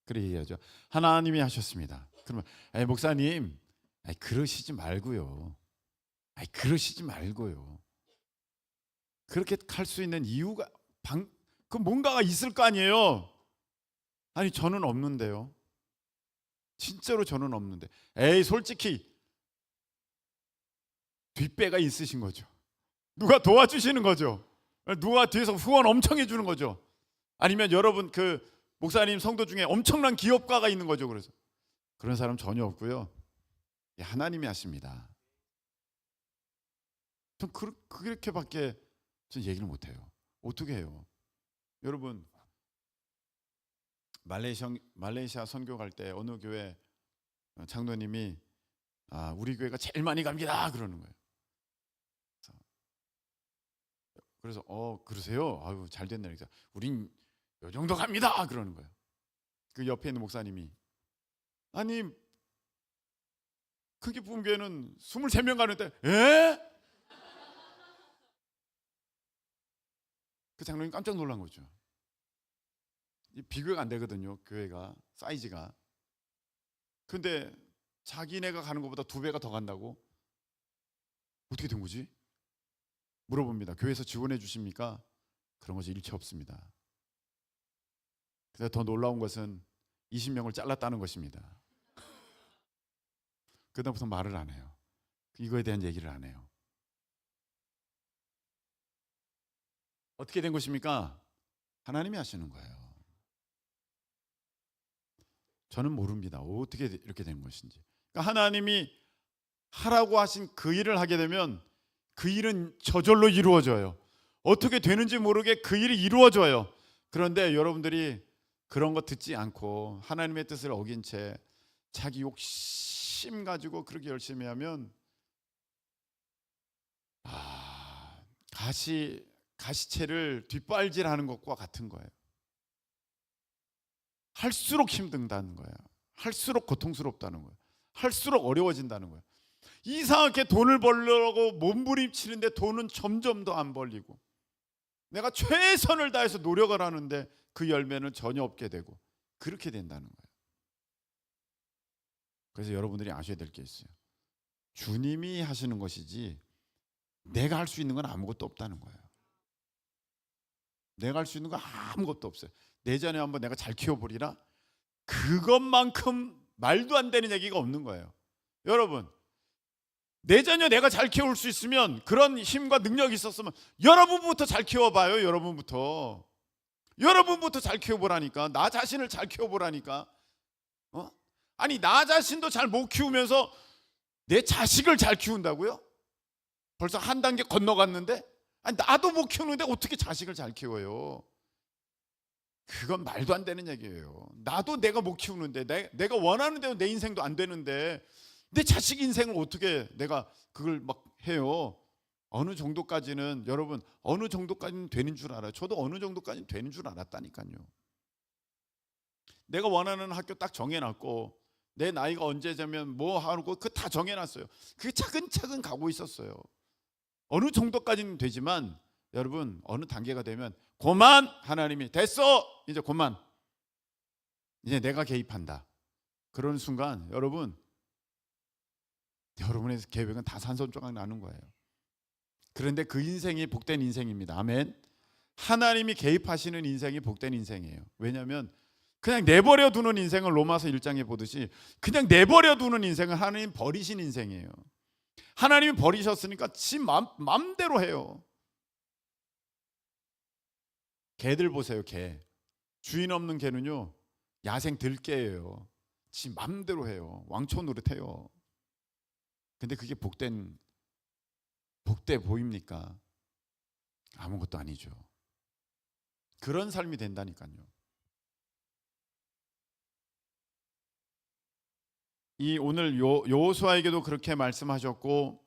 그래 얘기하죠. 하나님이 하셨습니다. 그러면 목사님, 그러시지 말고요. 그러시지 말고요. 그렇게 할 수 있는 이유가 그 뭔가가 있을 거 아니에요. 아니, 저는 없는데요. 진짜로 저는 없는데. 솔직히 뒷배가 있으신 거죠. 누가 도와주시는 거죠. 누가 뒤에서 후원 엄청 해주는 거죠. 아니면 여러분 그 목사님 성도 중에 엄청난 기업가가 있는 거죠. 그래서 그런 사람 전혀 없고요. 하나님이 하십니다. 전 그렇게밖에 전 얘기를 못해요. 어떻게 해요? 여러분, 말레이시아 선교 갈 때 어느 교회 장로님이 우리 교회가 제일 많이 갑니다 그러는 거예요. 그래서 그러세요? 아유, 잘 됐네. 그래서 우린 요 정도 갑니다 그러는 거예요. 그 옆에 있는 목사님이 아니, 큰 기쁨 교회는 23명 가는데 그 장로님 깜짝 놀란 거죠. 비교가 안 되거든요. 교회가 사이즈가. 근데 자기네가 가는 것보다 2배가 더 간다고? 어떻게 된 거지? 물어봅니다. 교회에서 지원해 주십니까? 그런 것이 일체 없습니다. 그래서 더 놀라운 것은 20명을 잘랐다는 것입니다. 그다음부터 말을 안 해요. 이거에 대한 얘기를 안 해요. 어떻게 된 것입니까? 하나님이 하시는 거예요. 저는 모릅니다. 어떻게 이렇게 된 것인지. 그러니까 하나님이 하라고 하신 그 일을 하게 되면 그 일은 저절로 이루어져요. 어떻게 되는지 모르게 그 일이 이루어져요. 그런데 여러분들이 그런 거 듣지 않고 하나님의 뜻을 어긴 채 자기 욕심 가지고 그렇게 열심히 하면 가시채를 뒷발질하는 것과 같은 거예요. 할수록 힘든다는 거예요. 할수록 고통스럽다는 거예요. 할수록 어려워진다는 거예요. 이상하게 돈을 벌려고 몸부림치는데 돈은 점점 더 안 벌리고, 내가 최선을 다해서 노력을 하는데 그 열매는 전혀 없게 되고, 그렇게 된다는 거예요. 그래서 여러분들이 아셔야 될 게 있어요. 주님이 하시는 것이지 내가 할 수 있는 건 아무것도 없다는 거예요. 내가 할 수 있는 건 아무것도 없어요. 내 자녀 한번 내가 잘 키워보리라, 그것만큼 말도 안 되는 얘기가 없는 거예요. 여러분, 내 자녀 내가 잘 키울 수 있으면, 그런 힘과 능력이 있었으면 여러분부터 잘 키워봐요. 여러분부터 잘 키워보라니까. 나 자신을 잘 키워보라니까. 아니, 나 자신도 잘 못 키우면서 내 자식을 잘 키운다고요? 벌써 한 단계 건너갔는데? 아니, 나도 못 키우는데 어떻게 자식을 잘 키워요? 그건 말도 안 되는 얘기예요. 나도 내가 못 키우는데, 내가 원하는 대로 내 인생도 안 되는데 내 자식 인생을 어떻게 내가 그걸 막 해요? 어느 정도까지는, 여러분, 어느 정도까지는 되는 줄 알아요. 저도 어느 정도까지는 되는 줄 알았다니까요. 내가 원하는 학교 딱 정해놨고, 내 나이가 언제 되면 뭐 하고 그 다 정해놨어요. 그게 차근차근 가고 있었어요. 어느 정도까지는 되지만 여러분, 어느 단계가 되면 그만, 하나님이 됐어, 이제 그만, 이제 내가 개입한다. 그런 순간 여러분의 계획은 다 산산조각 나는 거예요. 그런데 그 인생이 복된 인생입니다. 아멘. 하나님이 개입하시는 인생이 복된 인생이에요. 왜냐하면 그냥 내버려 두는 인생을 로마서 1장에 보듯이 그냥 내버려 두는 인생은 하나님 버리신 인생이에요. 하나님이 버리셨으니까 지 맘대로 해요. 개들 보세요. 개. 주인 없는 개는요, 야생 들개예요. 지 맘대로 해요. 왕초 노릇해요. 근데 그게 복돼 보입니까? 아무것도 아니죠. 그런 삶이 된다니까요. 이 오늘 여호수아에게도 그렇게 말씀하셨고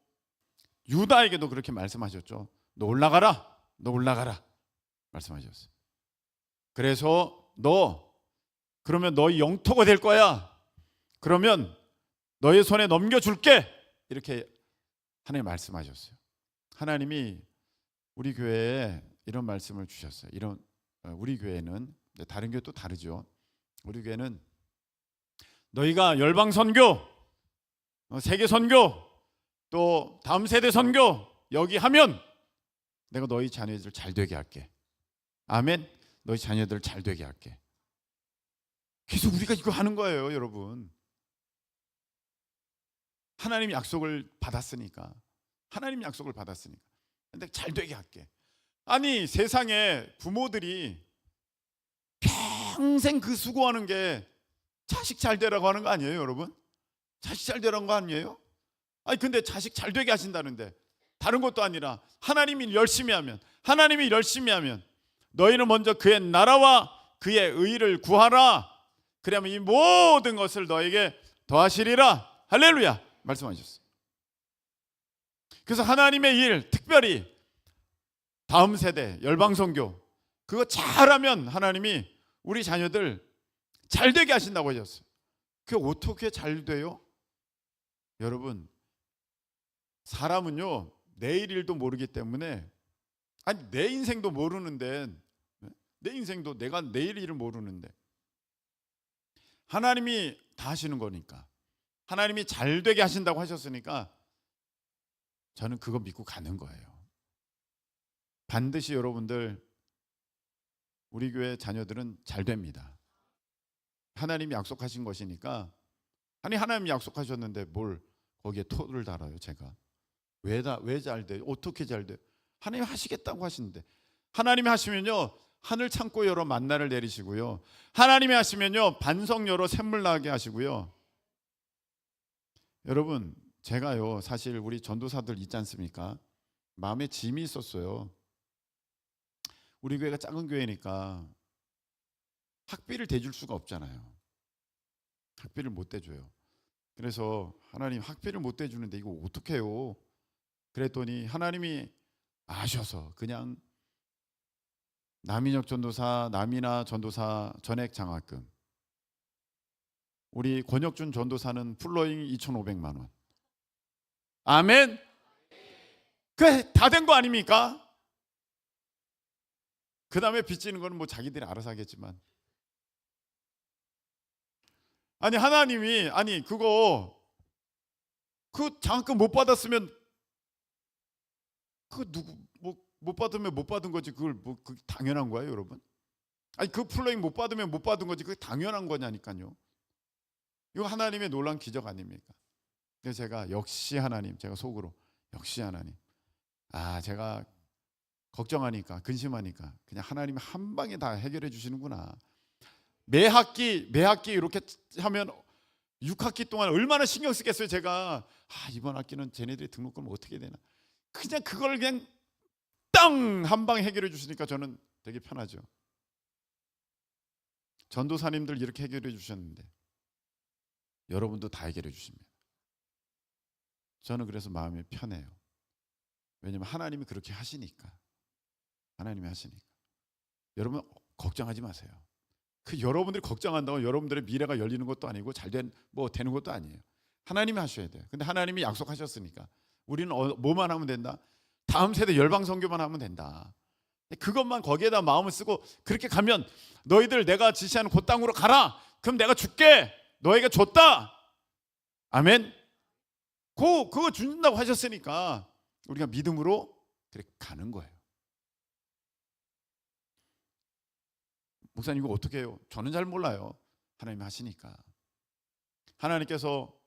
유다에게도 그렇게 말씀하셨죠. 너 올라가라, 너 올라가라 말씀하셨어요. 그래서 그러면 너희 영토가 될 거야. 그러면 너희 손에 넘겨줄게. 이렇게 하나님 말씀하셨어요. 하나님이 우리 교회에 이런 말씀을 주셨어요. 우리 교회는, 다른 교회 또 다르죠. 우리 교회는 너희가 열방 선교, 세계 선교, 또 다음 세대 선교 여기 하면 내가 너희 자녀들 잘 되게 할게. 아멘. 너희 자녀들 잘 되게 할게. 그래서 우리가 이거 하는 거예요, 여러분. 하나님 약속을 받았으니까. 근데 잘 되게 할게. 아니, 세상에 부모들이 평생 그 수고하는 게 자식 잘 되라고 하는 거 아니에요, 여러분? 자식 잘 되라는 거 아니에요? 아니, 근데 자식 잘 되게 하신다는데, 다른 것도 아니라 하나님이 열심히 하면 너희는 먼저 그의 나라와 그의 의를 구하라. 그러면 이 모든 것을 너에게 더하시리라. 할렐루야 말씀하셨어요. 그래서 하나님의 일, 특별히 다음 세대 열방 선교, 그거 잘하면 하나님이 우리 자녀들 잘 되게 하신다고 하셨어요. 그게 어떻게 잘 돼요? 여러분, 사람은요, 내일 일도 모르기 때문에, 아니, 내 인생도 모르는데, 내가 내일 일을 모르는데 하나님이 다 하시는 거니까, 하나님이 잘 되게 하신다고 하셨으니까 저는 그거 믿고 가는 거예요. 반드시 여러분들, 우리 교회 자녀들은 잘 됩니다. 하나님이 약속하신 것이니까. 아니, 하나님이 약속하셨는데 뭘 거기에 토를 달아요. 제가 왜 잘 돼? 어떻게 잘 돼? 하나님 하시겠다고 하시는데, 하나님이 하시면요, 하늘 창고 열어 만나를 내리시고요. 하나님이 하시면요 반석 열어 샘물 나게 하시고요. 여러분 제가요 사실 우리 전도사들 있지 않습니까? 마음에 짐이 있었어요. 우리 교회가 작은 교회니까 학비를 대줄 수가 없잖아요. 학비를 못 대줘요. 그래서 하나님 학비를 못 대주는데 이거 어떻게 해요? 그랬더니 하나님이 아셔서 그냥 남인혁 전도사, 남이나 전도사 전액 장학금, 우리 권혁준 전도사는 플로잉 2,500만 원. 아멘. 그 다 된 거 아닙니까? 그 다음에 빚지는 거는 뭐 자기들이 알아서 하겠지만, 아니 하나님이 아니 그거 그 장학금 못 받았으면 그 누구 뭐 못 받으면 못 받은 거지. 그걸 뭐 그 당연한 거예요, 여러분? 아니 그 플로잉 못 받으면 못 받은 거지. 그게 당연한 거냐니까요. 이거 하나님의 놀라운 기적 아닙니까? 그래서 제가 역시 하나님, 제가 속으로 역시 하나님. 아 제가 걱정하니까 근심하니까 그냥 하나님이 한 방에 다 해결해 주시는구나. 매 학기 이렇게 하면 6학기 동안 얼마나 신경 쓰겠어요. 제가 이번 학기는 쟤네들이 등록금 어떻게 되나. 그냥 그걸 그냥 땅 한 방에 해결해 주시니까 저는 되게 편하죠. 전도사님들 이렇게 해결해 주셨는데 여러분도 다 해결해 주십니다. 저는 그래서 마음이 편해요. 왜냐하면 하나님이 그렇게 하시니까. 하나님이 하시니까. 여러분 걱정하지 마세요. 그 여러분들이 걱정한다고 여러분들의 미래가 열리는 것도 아니고 되는 것도 아니에요. 하나님이 하셔야 돼요. 근데 하나님이 약속하셨으니까 우리는 뭐만 하면 된다? 다음 세대 열방 선교만 하면 된다. 그것만 거기에다 마음을 쓰고 그렇게 가면 너희들 내가 지시하는 그 땅으로 가라. 그럼 내가 줄게. 너에게 줬다. 아멘. 그거 준다고 하셨으니까 우리가 믿음으로 그렇게 가는 거예요. 목사님 이거 어떻게 해요? 저는 잘 몰라요. 하나님이 하시니까. 하나님께서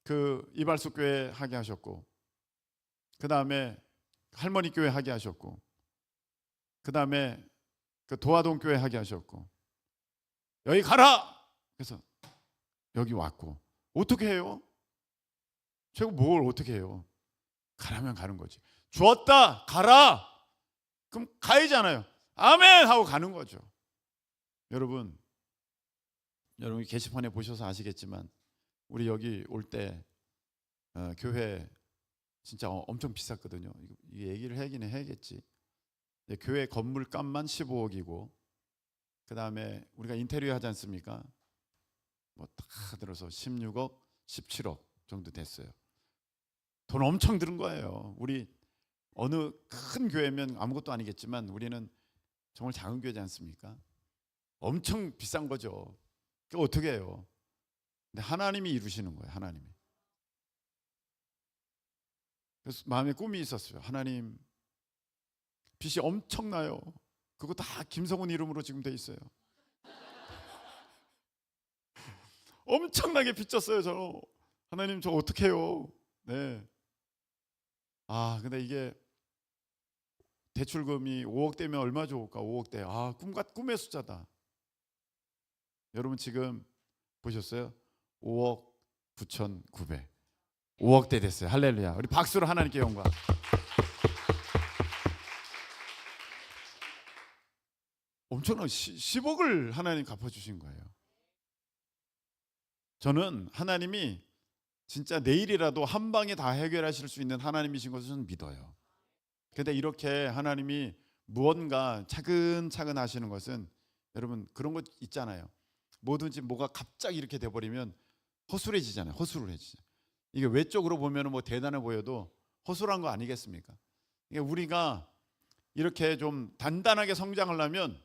그 이발소 교회 하게 하셨고, 그 다음에 할머니 교회 하게 하셨고, 그 다음에 그 도화동 교회 하게 하셨고, 여기 가라. 그래서 여기 왔고, 어떻게 해요? 제가 뭘 어떻게 해요? 가라면 가는 거지. 주었다 가라. 그럼 가야잖아요. 아멘 하고 가는 거죠. 여러분 게시판에 보셔서 아시겠지만 우리 여기 올 때 교회 진짜 엄청 비쌌거든요. 이 얘기를 하긴 해야겠지. 교회 건물 값만 15억이고 그 다음에 우리가 인테리어 하지 않습니까? 뭐 다 들어서 16억, 17억 정도 됐어요. 돈 엄청 들은 거예요. 우리 어느 큰 교회면 아무것도 아니겠지만 우리는 정말 작은 교회지 않습니까? 엄청 비싼 거죠. 그거 어떻게 해요? 근데 하나님이 이루시는 거예요. 하나님이. 그래서 마음에 꿈이 있었어요. 하나님 빚이 엄청나요. 그거 다 김성훈 이름으로 지금 돼 있어요. 엄청나게 빚졌어요. 저 하나님 저 어떻게 해요? 네. 근데 이게 대출금이 5억대면 얼마 좋을까? 5억대. 꿈의 숫자다. 여러분 지금 보셨어요? 5억 9,900. 5억대 됐어요. 할렐루야. 우리 박수로 하나님께 영광. 엄청난 10억을 하나님 갚아주신 거예요. 저는 하나님이 진짜 내일이라도 한 방에 다 해결하실 수 있는 하나님이신 것을 저는 믿어요. 근데 이렇게 하나님이 무언가 차근차근 하시는 것은 여러분 그런 것 있잖아요. 뭐든지 뭐가 갑자기 이렇게 돼버리면 허술해지잖아요. 허술해지죠. 이게 외적으로 보면 뭐 대단해 보여도 허술한 거 아니겠습니까? 이게 우리가 이렇게 좀 단단하게 성장을 하면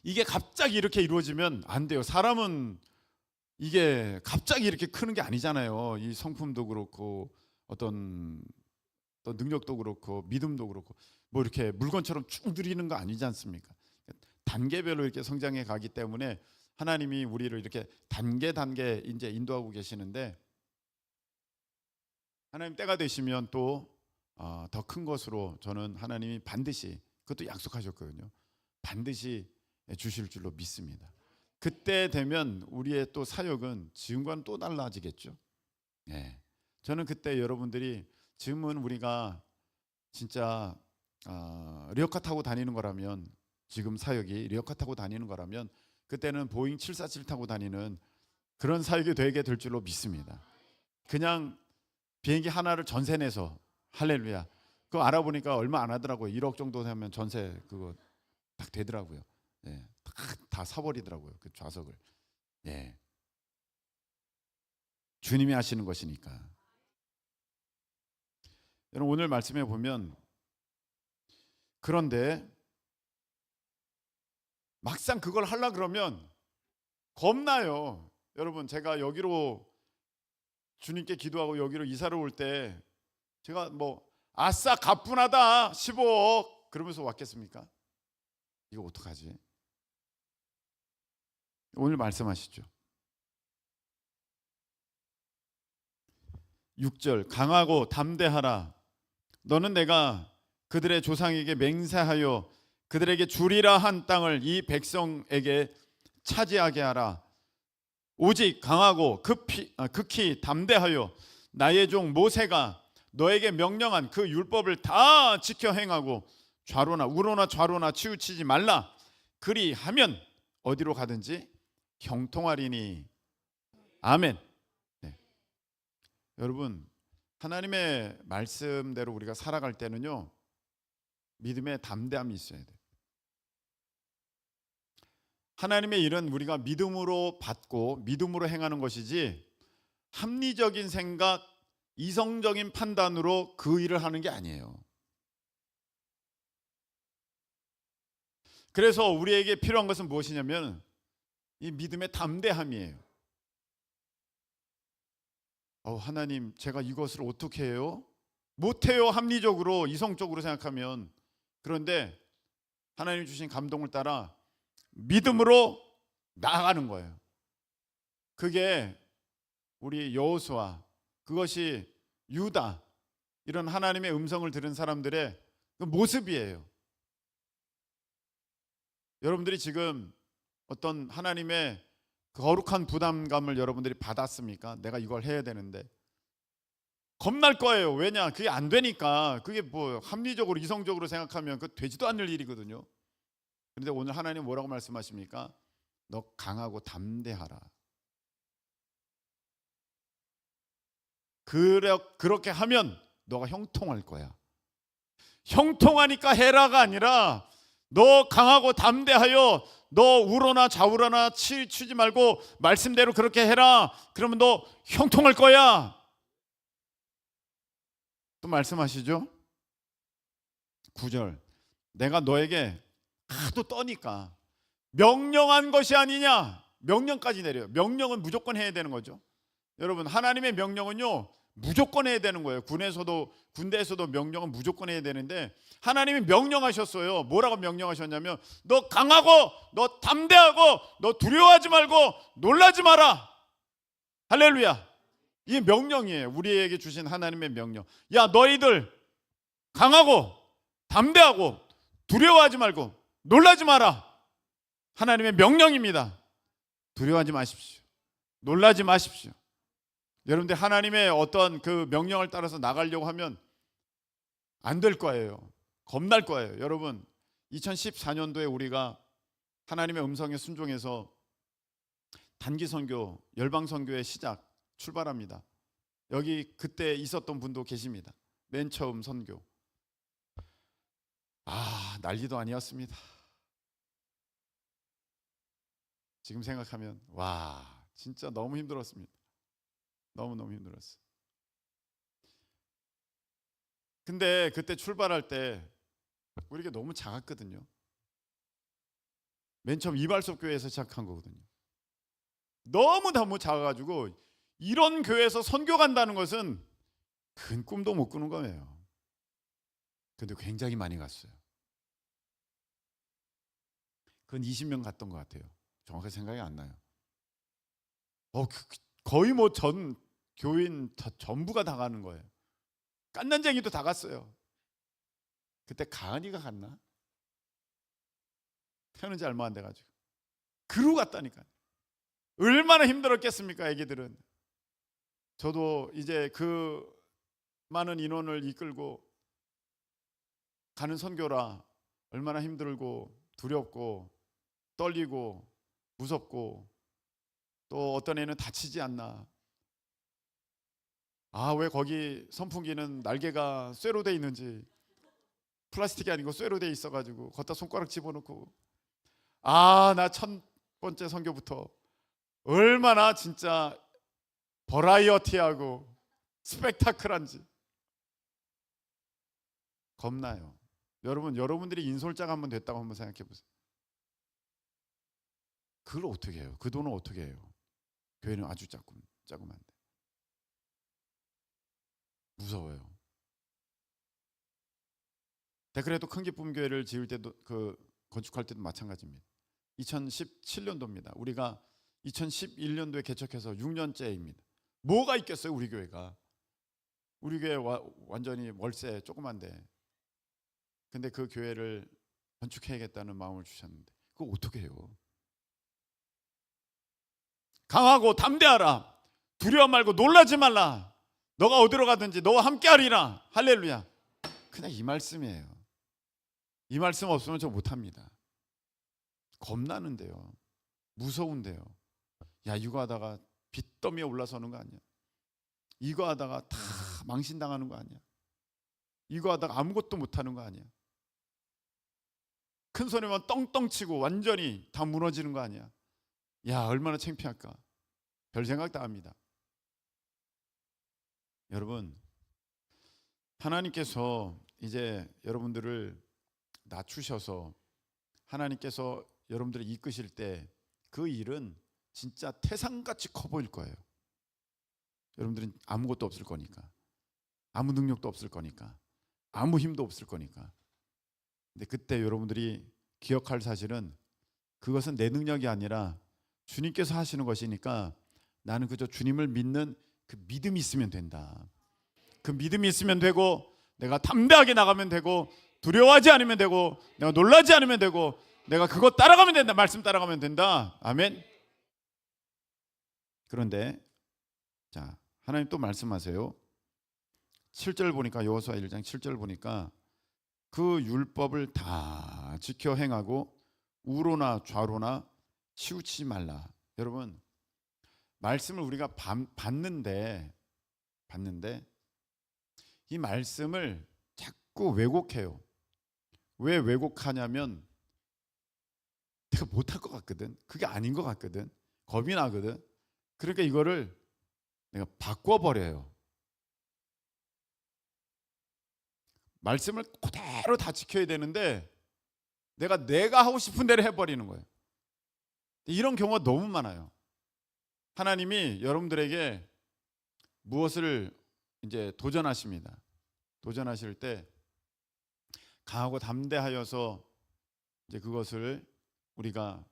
이게 갑자기 이렇게 이루어지면 안 돼요. 사람은 이게 갑자기 이렇게 크는 게 아니잖아요. 이 성품도 그렇고 어떤 능력도 그렇고 믿음도 그렇고 뭐 이렇게 물건처럼 쭉 늘리는 거 아니지 않습니까? 단계별로 이렇게 성장해 가기 때문에 하나님이 우리를 이렇게 단계 이제 인도하고 계시는데 하나님 때가 되시면 또 더 큰 것으로 저는 하나님이 반드시 그것도 약속하셨거든요. 반드시 주실 줄로 믿습니다. 그때 되면 우리의 또 사역은 지금과는 또 달라지겠죠. 예. 저는 그때 여러분들이 지금은 우리가 진짜 리어카 타고 다니는 거라면, 지금 사역이 리어카 타고 다니는 거라면 그때는 보잉 747 타고 다니는 그런 사역이 되게 될 줄로 믿습니다. 그냥 비행기 하나를 전세 내서, 할렐루야, 그거 알아보니까 얼마 안 하더라고요. 1억 정도 되면 전세 그거 딱 되더라고요. 예, 다 사버리더라고요, 그 좌석을. 예, 주님이 하시는 것이니까. 여러분, 오늘 말씀에 보면, 그런데 막상 그걸 하려 그러면 겁나요. 여러분, 제가 여기로 주님께 기도하고 여기로 이사를 올 때 제가 뭐 아싸 가뿐하다 15억 그러면서 왔겠습니까? 이거 어떡하지? 오늘 말씀하시죠. 6절, 강하고 담대하라. 너는 내가 그들의 조상에게 맹세하여 그들에게 주리라 한 땅을 이 백성에게 차지하게 하라. 오직 강하고 극히 담대하여 나의 종 모세가 너에게 명령한 그 율법을 다 지켜 행하고 좌로나 우로나 좌로나 치우치지 말라. 그리하면 어디로 가든지 형통하리니. 아멘. 네. 여러분, 하나님의 말씀대로 우리가 살아갈 때는요, 믿음의 담대함이 있어야 돼요. 하나님의 일은 우리가 믿음으로 받고 믿음으로 행하는 것이지 합리적인 생각, 이성적인 판단으로 그 일을 하는 게 아니에요. 그래서 우리에게 필요한 것은 무엇이냐면 이 믿음의 담대함이에요. 하나님, 제가 이것을 어떻게 해요? 못해요. 합리적으로, 이성적으로 생각하면. 그런데 하나님 주신 감동을 따라 믿음으로 나아가는 거예요. 그게 우리 여호수아, 그것이 유다, 이런 하나님의 음성을 들은 사람들의 그 모습이에요. 여러분들이 지금 어떤 하나님의 거룩한 부담감을 여러분들이 받았습니까? 내가 이걸 해야 되는데. 겁날 거예요. 왜냐? 그게 안 되니까. 그게 뭐 합리적으로 이성적으로 생각하면 그 되지도 않을 일이거든요. 그런데 오늘 하나님 뭐라고 말씀하십니까? 너 강하고 담대하라. 그렇게 하면 너가 형통할 거야. 형통하니까 해라가 아니라 너 강하고 담대하여 너 우로나 좌우로나 치지 말고 말씀대로 그렇게 해라. 그러면 너 형통할 거야. 또 말씀하시죠. 9절, 내가 너에게 하도 떠니까 명령한 것이 아니냐. 명령까지 내려요. 명령은 무조건 해야 되는 거죠. 여러분, 하나님의 명령은요 무조건 해야 되는 거예요. 군대에서도 명령은 무조건 해야 되는데 하나님이 명령하셨어요. 뭐라고 명령하셨냐면 너 강하고 너 담대하고 너 두려워하지 말고 놀라지 마라. 할렐루야. 이게 명령이에요. 우리에게 주신 하나님의 명령. 야, 너희들 강하고 담대하고 두려워하지 말고 놀라지 마라. 하나님의 명령입니다. 두려워하지 마십시오. 놀라지 마십시오. 여러분들 하나님의 어떤 그 명령을 따라서 나가려고 하면 안 될 거예요. 겁날 거예요. 여러분, 2014년도에 우리가 하나님의 음성에 순종해서 단기 선교, 열방 선교의 시작 출발합니다. 여기 그때 있었던 분도 계십니다. 맨 처음 선교. 난리도 아니었습니다. 지금 생각하면 진짜 너무 힘들었습니다. 너무너무 힘들었어요. 근데 그때 출발할 때 우리가 너무 작았거든요. 맨 처음 이발소 교회에서 시작한 거거든요. 너무 작아가지고 이런 교회에서 선교 간다는 것은 큰 꿈도 못 꾸는 거예요. 근데 굉장히 많이 갔어요. 그건 20명 갔던 것 같아요. 정확하게 생각이 안 나요. 거의 뭐 전 교인 전부가 다 가는 거예요. 깐난쟁이도 다 갔어요. 그때 가은이가 갔나? 태어난 지 얼마 안 돼가지고 그러고 갔다니까. 얼마나 힘들었겠습니까, 애기들은. 저도 이제 그 많은 인원을 이끌고 가는 선교라 얼마나 힘들고 두렵고 떨리고 무섭고, 또 어떤 애는 다치지 않나. 아, 왜 거기 선풍기는 날개가 쇠로 돼 있는지, 플라스틱이 아니고 쇠로 돼 있어가지고 걷다 손가락 집어넣고. 아, 나 첫 번째 선교부터 얼마나 진짜 버라이어티하고 스펙타클한지 겁나요. 여러분들이 인솔자가 한번 됐다고 한번 생각해 보세요. 그걸 어떻게 해요? 그 돈은 어떻게 해요? 교회는 아주 자그만데 무서워요. 데크레도 큰 기쁨 교회를 지을 때도, 그 건축할 때도 마찬가지입니다. 2017년도입니다. 우리가 2011년도에 개척해서 6년째입니다. 뭐가 있겠어요, 우리 교회가. 우리 교회 완전히 월세 조그만데, 근데 그 교회를 건축해야겠다는 마음을 주셨는데 그거 어떻게 해요? 강하고 담대하라. 두려워 말고 놀라지 말라. 너가 어디로 가든지 너와 함께하리라. 할렐루야. 그냥 이 말씀이에요. 이 말씀 없으면 저 못합니다. 겁나는데요. 무서운데요. 야, 이거 하다가 빚더미에 올라서는 거 아니야? 이거 하다가 다 망신당하는 거 아니야? 이거 하다가 아무것도 못하는 거 아니야? 큰 소리만 떵떵 치고 완전히 다 무너지는 거 아니야? 야, 얼마나 창피할까? 별 생각 다 합니다. 여러분, 하나님께서 이제 여러분들을 낮추셔서 하나님께서 여러분들을 이끄실 때 그 일은 진짜 태산같이 커 보일 거예요. 여러분들은 아무것도 없을 거니까, 아무 능력도 없을 거니까, 아무 힘도 없을 거니까. 근데 그때 여러분들이 기억할 사실은 그것은 내 능력이 아니라 주님께서 하시는 것이니까 나는 그저 주님을 믿는 그 믿음이 있으면 된다. 그 믿음이 있으면 되고, 내가 담대하게 나가면 되고, 두려워하지 않으면 되고, 내가 놀라지 않으면 되고, 내가 그거 따라가면 된다. 말씀 따라가면 된다. 아멘. 그런데 자, 하나님 또 말씀하세요. 7절 보니까, 여호수아 1장 7절 보니까 그 율법을 다 지켜 행하고 우로나 좌로나 치우치지 말라. 여러분, 말씀을 우리가 받는데 이 말씀을 자꾸 왜곡해요. 왜 왜곡하냐면 내가 못할 것 같거든. 그게 아닌 것 같거든. 겁이 나거든. 그러니까 이거를 내가 바꿔버려요. 말씀을 그대로 다 지켜야 되는데 내가 하고 싶은 대로 해버리는 거예요. 이런 경우가 너무 많아요. 하나님이 여러분들에게 무엇을 이제 도전하십니다. 도전하실 때 강하고 담대하여서 이제 그것을 우리가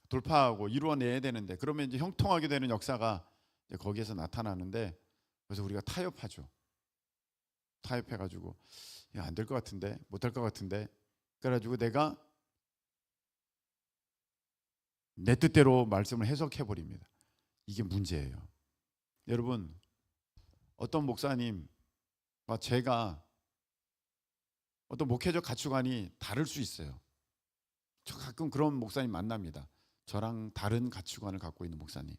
돌파하고 이루어내야 되는데, 그러면 이제 형통하게 되는 역사가 이제 거기에서 나타나는데, 그래서 우리가 타협하죠. 타협해가지고 안 될 것 같은데, 못할 것 같은데, 그래가지고 내가 내 뜻대로 말씀을 해석해버립니다. 이게 문제예요. 여러분, 어떤 목사님과 제가 어떤 목회적 가치관이 다를 수 있어요. 저 가끔 그런 목사님 만납니다. 저랑 다른 가치관을 갖고 있는 목사님.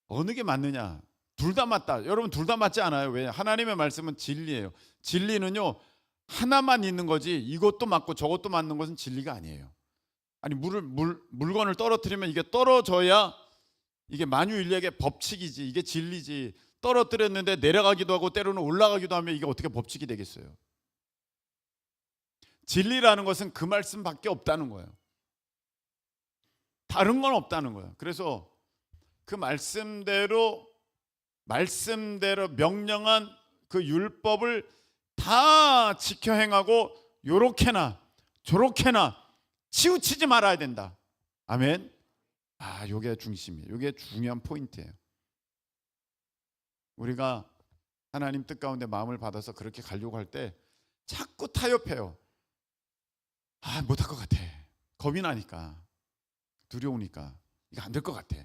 어느 게 맞느냐? 둘 다 맞다. 여러분, 둘 다 맞지 않아요. 왜? 하나님의 말씀은 진리예요. 진리는요, 하나만 있는 거지 이것도 맞고 저것도 맞는 것은 진리가 아니에요. 아니, 물건을 떨어뜨리면 이게 떨어져야 이게 만유인력의 법칙이지, 이게 진리지. 떨어뜨렸는데 내려가기도 하고 때로는 올라가기도 하면 이게 어떻게 법칙이 되겠어요? 진리라는 것은 그 말씀밖에 없다는 거예요. 다른 건 없다는 거예요. 그래서 그 말씀대로 명령한 그 율법을 다 지켜 행하고 요렇게나 저렇게나 치우치지 말아야 된다. 아멘. 요게 중심이에요. 요게 중요한 포인트예요. 우리가 하나님 뜻 가운데 마음을 받아서 그렇게 가려고 할 때 자꾸 타협해요. 못할 것 같아. 겁이 나니까, 두려우니까 이거 안 될 것 같아.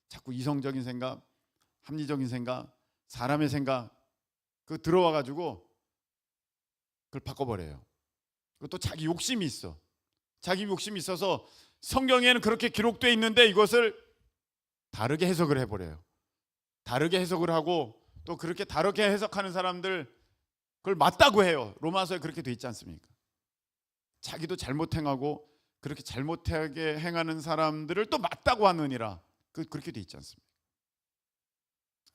자꾸 이성적인 생각, 합리적인 생각, 사람의 생각 그 들어와 가지고 그걸 바꿔버려요. 그것도 자기 욕심이 있어. 자기 욕심이 있어서 성경에는 그렇게 기록되어 있는데 이것을 다르게 해석을 해버려요. 다르게 해석을 하고 또 그렇게 다르게 해석하는 사람들 그걸 맞다고 해요. 로마서에 그렇게 돼 있지 않습니까? 자기도 잘못 행하고 그렇게 잘못하게 행하는 사람들을 또 맞다고 하느니라. 그렇게 돼 있지 않습니까?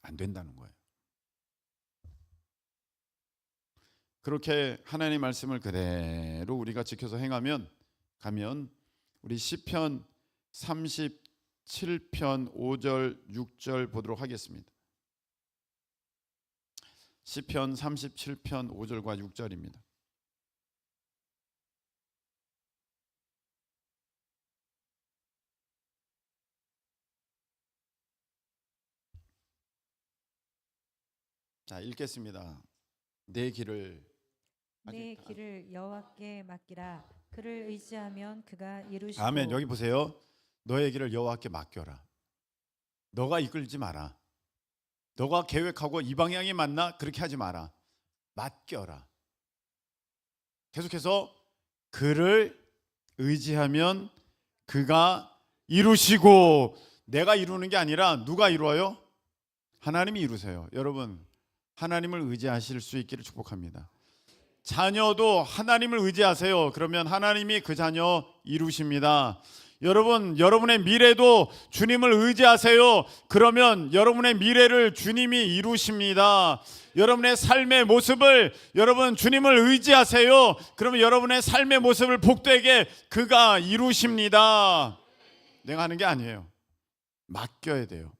안 된다는 거예요. 그렇게 하나님의 말씀을 그대로 우리가 지켜서 행하면 우리 시편 37편 5절 6절 보도록 하겠습니다. 시편 37편 5절과 6절입니다. 자, 읽겠습니다. 내 길을 여호와께 맡기라. 그를 의지하면 그가 이루시고. 아멘. 여기 보세요. 너의 길을 여호와께 맡겨라. 너가 이끌지 마라. 너가 계획하고 이 방향이 맞나? 그렇게 하지 마라. 맡겨라. 계속해서 그를 의지하면 그가 이루시고. 내가 이루는 게 아니라 누가 이루어요? 하나님이 이루세요. 여러분, 하나님을 의지하실 수 있기를 축복합니다. 자녀도 하나님을 의지하세요. 그러면 하나님이 그 자녀 이루십니다. 여러분, 여러분의 미래도 주님을 의지하세요. 그러면 여러분의 미래를 주님이 이루십니다. 여러분의 삶의 모습을 여러분 주님을 의지하세요. 그러면 여러분의 삶의 모습을 복되게 그가 이루십니다. 내가 하는 게 아니에요. 맡겨야 돼요.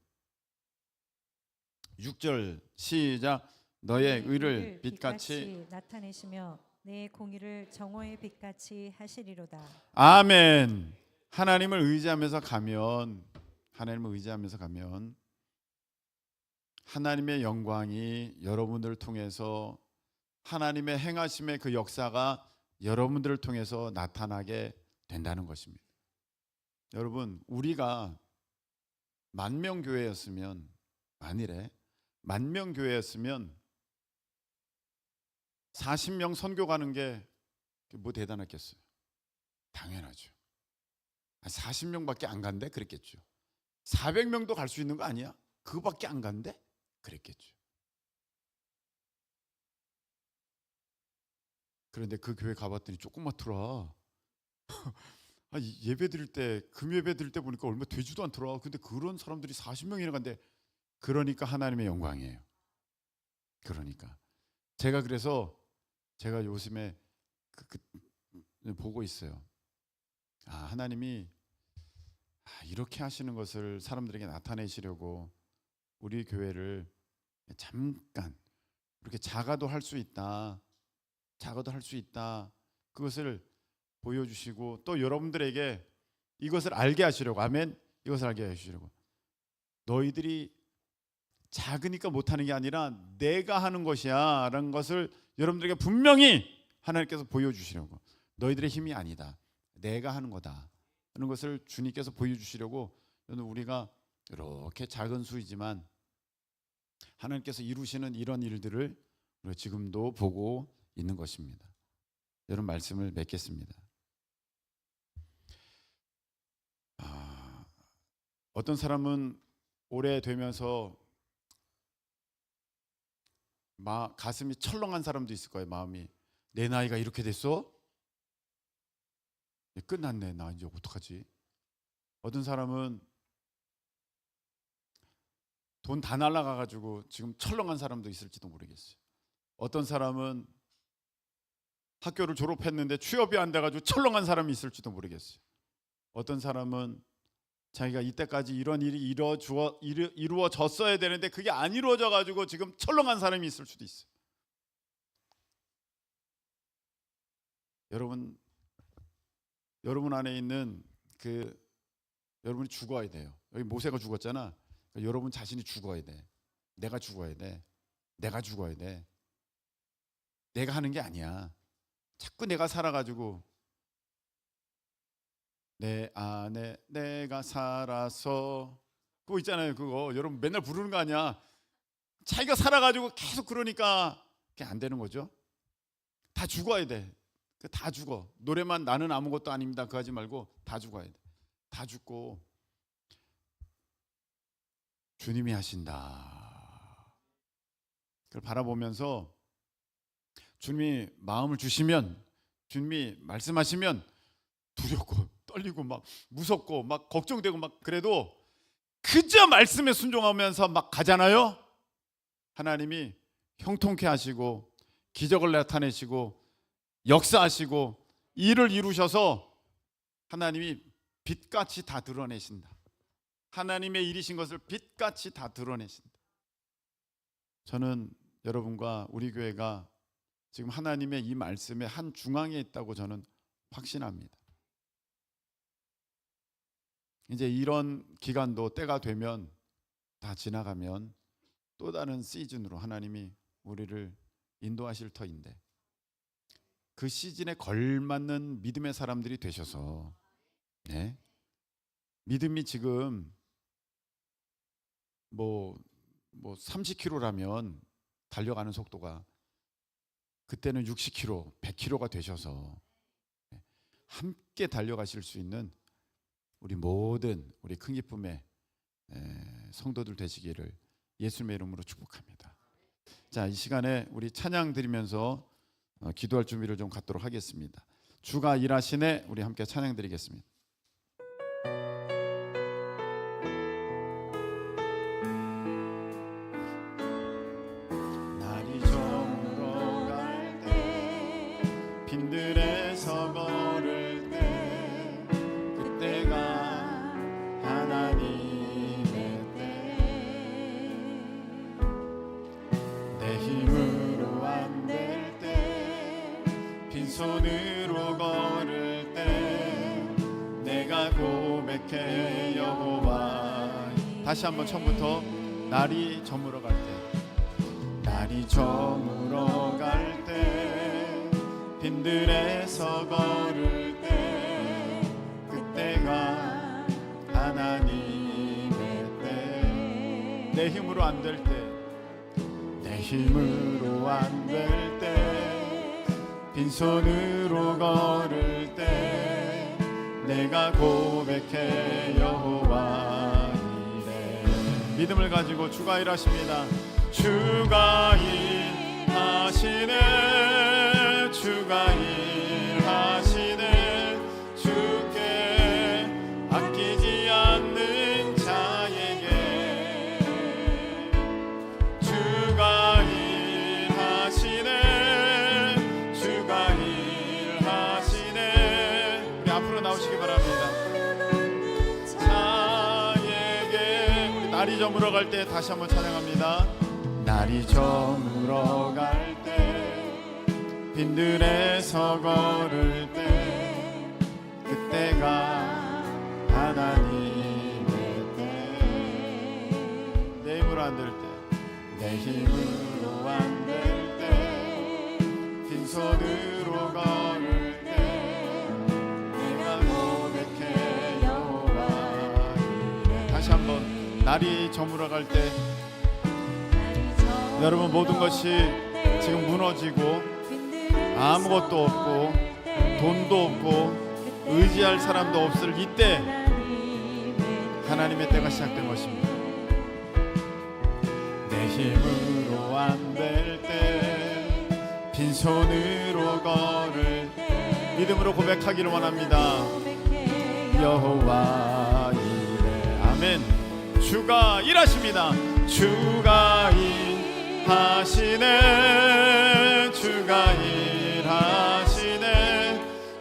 6절 시작. 너의 의를 빛같이 나타내시며 내 공의를 정오의 빛같이 하시리로다. 아멘. 하나님을 의지하면서 가면 하나님의 영광이 여러분들을 통해서 하나님의 행하심의 그 역사가 여러분들을 통해서 나타나게 된다는 것입니다. 여러분, 우리가 만명교회였으면, 만일에 만명교회였으면 40명 선교 가는 게 뭐 대단했겠어요? 당연하죠. 40명밖에 안 간대? 그랬겠죠. 400명도 갈 수 있는 거 아니야? 그거밖에 안 간대? 그랬겠죠. 그런데 그 교회 가봤더니 조그맣더라. 예배 드릴 때, 금예배 드릴 때 보니까 얼마 되지도 않더라. 근데 그런 사람들이 40명이나 간대. 그러니까 하나님의 영광이에요. 그러니까 그래서 제가 요즘에 보고 있어요. 하나님이 이렇게 하시는 것을 사람들에게 나타내시려고 우리 교회를 잠깐 이렇게 작아도 할 수 있다. 그것을 보여주시고 또 여러분들에게 이것을 알게 하시려고, 아멘. 이것을 알게 하시려고. 너희들이 작으니까 못하는 게 아니라 내가 하는 것이야 라는 것을 여러분들에게 분명히 하나님께서 보여주시려고. 너희들의 힘이 아니다, 내가 하는 거다 하는 것을 주님께서 보여주시려고 우리가 이렇게 작은 수이지만 하나님께서 이루시는 이런 일들을 우리가 지금도 보고 있는 것입니다. 여러분, 말씀을 맺겠습니다. 어떤 사람은 오래되면서 가슴이 철렁한 사람도 있을 거예요. 마음이, 내 나이가 이렇게 됐어? 끝났네, 나 이제 어떡하지? 어떤 사람은 돈 다 날라가가지고 지금 철렁한 사람도 있을지도 모르겠어요. 어떤 사람은 학교를 졸업했는데 취업이 안 돼가지고 철렁한 사람이 있을지도 모르겠어요. 어떤 사람은 자기가 이때까지 이런 일이 이루어졌어야 되는데 그게 안 이루어져가지고 지금 철렁한 사람이 있을 수도 있어요. 여러분 안에 있는 여러분이 죽어야 돼요. 여기 모세가 죽었잖아. 여러분 자신이 죽어야 돼. 내가 죽어야 돼. 내가 죽어야 돼. 내가 하는 게 아니야. 자꾸 내가 살아가지고 내 안에 내가 살아서, 그거 있잖아요. 그거 여러분 맨날 부르는 거 아니야. 자기가 살아가지고 계속 그러니까 그게 안 되는 거죠. 다 죽어야 돼. 다 죽어. 노래만 나는 아무것도 아닙니다 그거 하지 말고 다 죽어야 돼. 다 죽고 주님이 하신다. 그걸 바라보면서 주님이 마음을 주시면, 주님이 말씀하시면 두렵고 떨리고 막 무섭고 막 걱정되고 막, 그래도 그저 말씀에 순종하면서 막 가잖아요. 하나님이 형통케 하시고 기적을 나타내시고 역사하시고 일을 이루셔서 하나님이 빛같이 다 드러내신다. 하나님의 일이신 것을 빛같이 다 드러내신다. 저는 여러분과 우리 교회가 지금 하나님의 이 말씀의 한 중앙에 있다고 저는 확신합니다. 이제 이런 기간도 때가 되면, 다 지나가면 또 다른 시즌으로 하나님이 우리를 인도하실 터인데, 그 시즌에 걸맞는 믿음의 사람들이 되셔서, 네? 믿음이 지금 뭐 30km라면 달려가는 속도가 그때는 60km, 100km가 되셔서 함께 달려가실 수 있는 우리 모든 우리 큰 기쁨의 성도들 되시기를 예수님의 이름으로 축복합니다. 자, 이 시간에 우리 찬양 드리면서 기도할 준비를 좀 갖도록 하겠습니다. 주가 일하시네, 우리 함께 찬양 드리겠습니다. 날이 저물어 갈 때, 빈들에서 걸을 때, 그때가 하나님의 때. 내 힘으로 안 될 때, 빈손으로 걸을 때, 내가 고백해 여호와. 다시 한번 처음부터. 날이 저물어 갈 때, 날이 저물어 갈 때, 빈들에서 걸을 때, 그때가 하나님의 때. 내 힘으로 안 될 때, 내 힘으로 안 될 때, 빈손으로 걸을 때, 내가 고백해 여호와 이래. 믿음을 가지고 주가 일하십니다. 주가 일하시네, 주가 일하시네, 주께 아끼지 않는 자에게. 주가 일하시네, 주가 일하시네. 우리 앞으로 나오시기 바랍니다. 자에게. 우리 날이 저물어 갈 때 다시 한번 찬양합니다. 날이 저물어 갈 때, 빈들에서 걸을 때, 그때가 하나님의 때. 내 힘으로 안 될 때, 내 힘으로 안 될 때, 빈손으로 걸을 때, 내가 고백해 여호와 이래. 다시 한번. 날이 저물어 갈 때, 여러분 모든 것이 지금 무너지고 아무것도 없고 돈도 없고 의지할 사람도 없을 이때, 하나님의 때가 시작된 것입니다. 내 힘으로 안 될 때, 빈손으로 걸을 때, 믿음으로 고백하기를 원합니다. 여호와 이래. 아멘. 주가 일하십니다. 주가 일하시네, 주가 일하시네,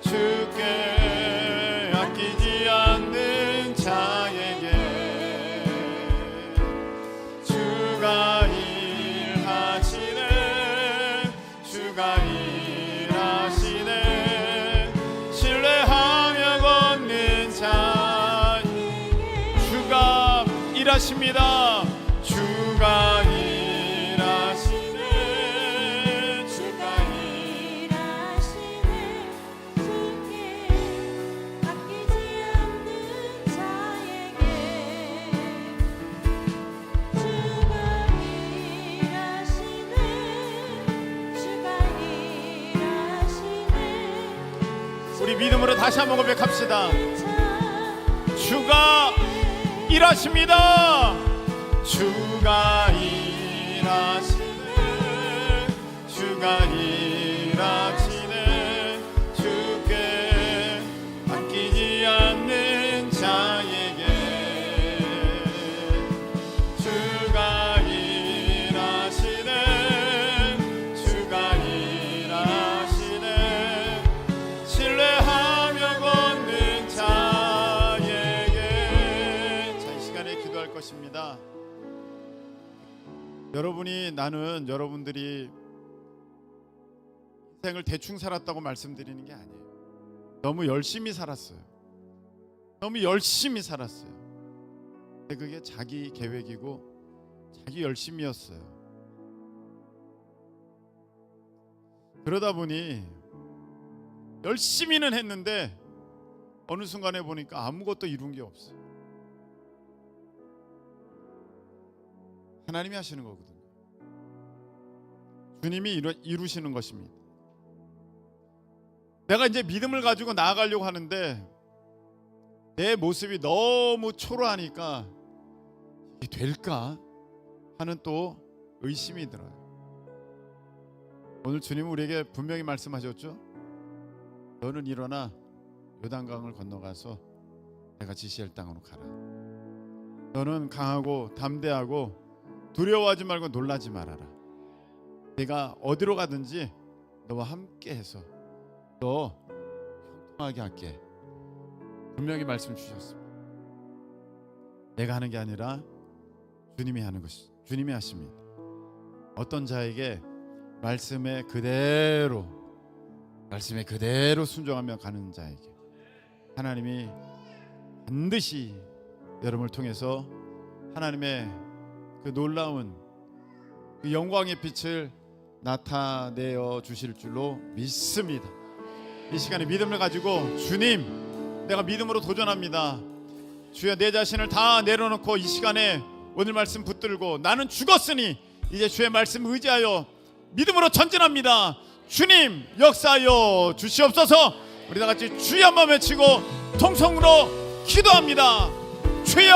주께 아끼지 않는 자에게. 주가 일하시네, 주가 일하시네, 신뢰하며 걷는 자에게. 주가 일하십니다. 주가 일하시네. 우리 믿음으로 다시 한번 고백합시다. 주가 일하십니다. 주가 일하시네. 주가 일하시네. 주께 맡기지 않는 자에게 주가 일하시네. 주가 일하시네. 신뢰하며 걷는 자에게. 자, 이 시간에 기도할 것입니다. 나는 여러분들이 인생을 대충 살았다고 말씀드리는 게 아니에요. 너무 열심히 살았어요. 너무 열심히 살았어요. 근데 그게 자기 계획이고 자기 열심이었어요. 그러다 보니 열심히는 했는데 어느 순간에 보니까 아무것도 이룬 게 없어요. 하나님이 하시는 거거든요. 주님이 이루시는 것입니다. 내가 이제 믿음을 가지고 나아가려고 하는데 내 모습이 너무 초라하니까 이게 될까 하는 또 의심이 들어요. 오늘 주님은 우리에게 분명히 말씀하셨죠. 너는 일어나 요단강을 건너가서 내가 지시할 땅으로 가라. 너는 강하고 담대하고 두려워하지 말고 놀라지 말아라. 내가 어디로 가든지 너와 함께해서 너 형통하게 할게. 분명히 말씀 주셨습니다. 내가 하는 게 아니라 주님이 하는 것이 주님이 하십니다. 어떤 자에게 말씀에 그대로 순종하며 가는 자에게 하나님이 반드시 여러분을 통해서 하나님의 그 놀라운 그 영광의 빛을 나타내어 주실 줄로 믿습니다. 이 시간에 믿음을 가지고 주님, 내가 믿음으로 도전합니다. 주여, 내 자신을 다 내려놓고 이 시간에 오늘 말씀 붙들고 나는 죽었으니 이제 주의 말씀 의지하여 믿음으로 전진합니다. 주님 역사하여 주시옵소서. 우리 다 같이 주여 한번 외치고 통성으로 기도합니다. 주여!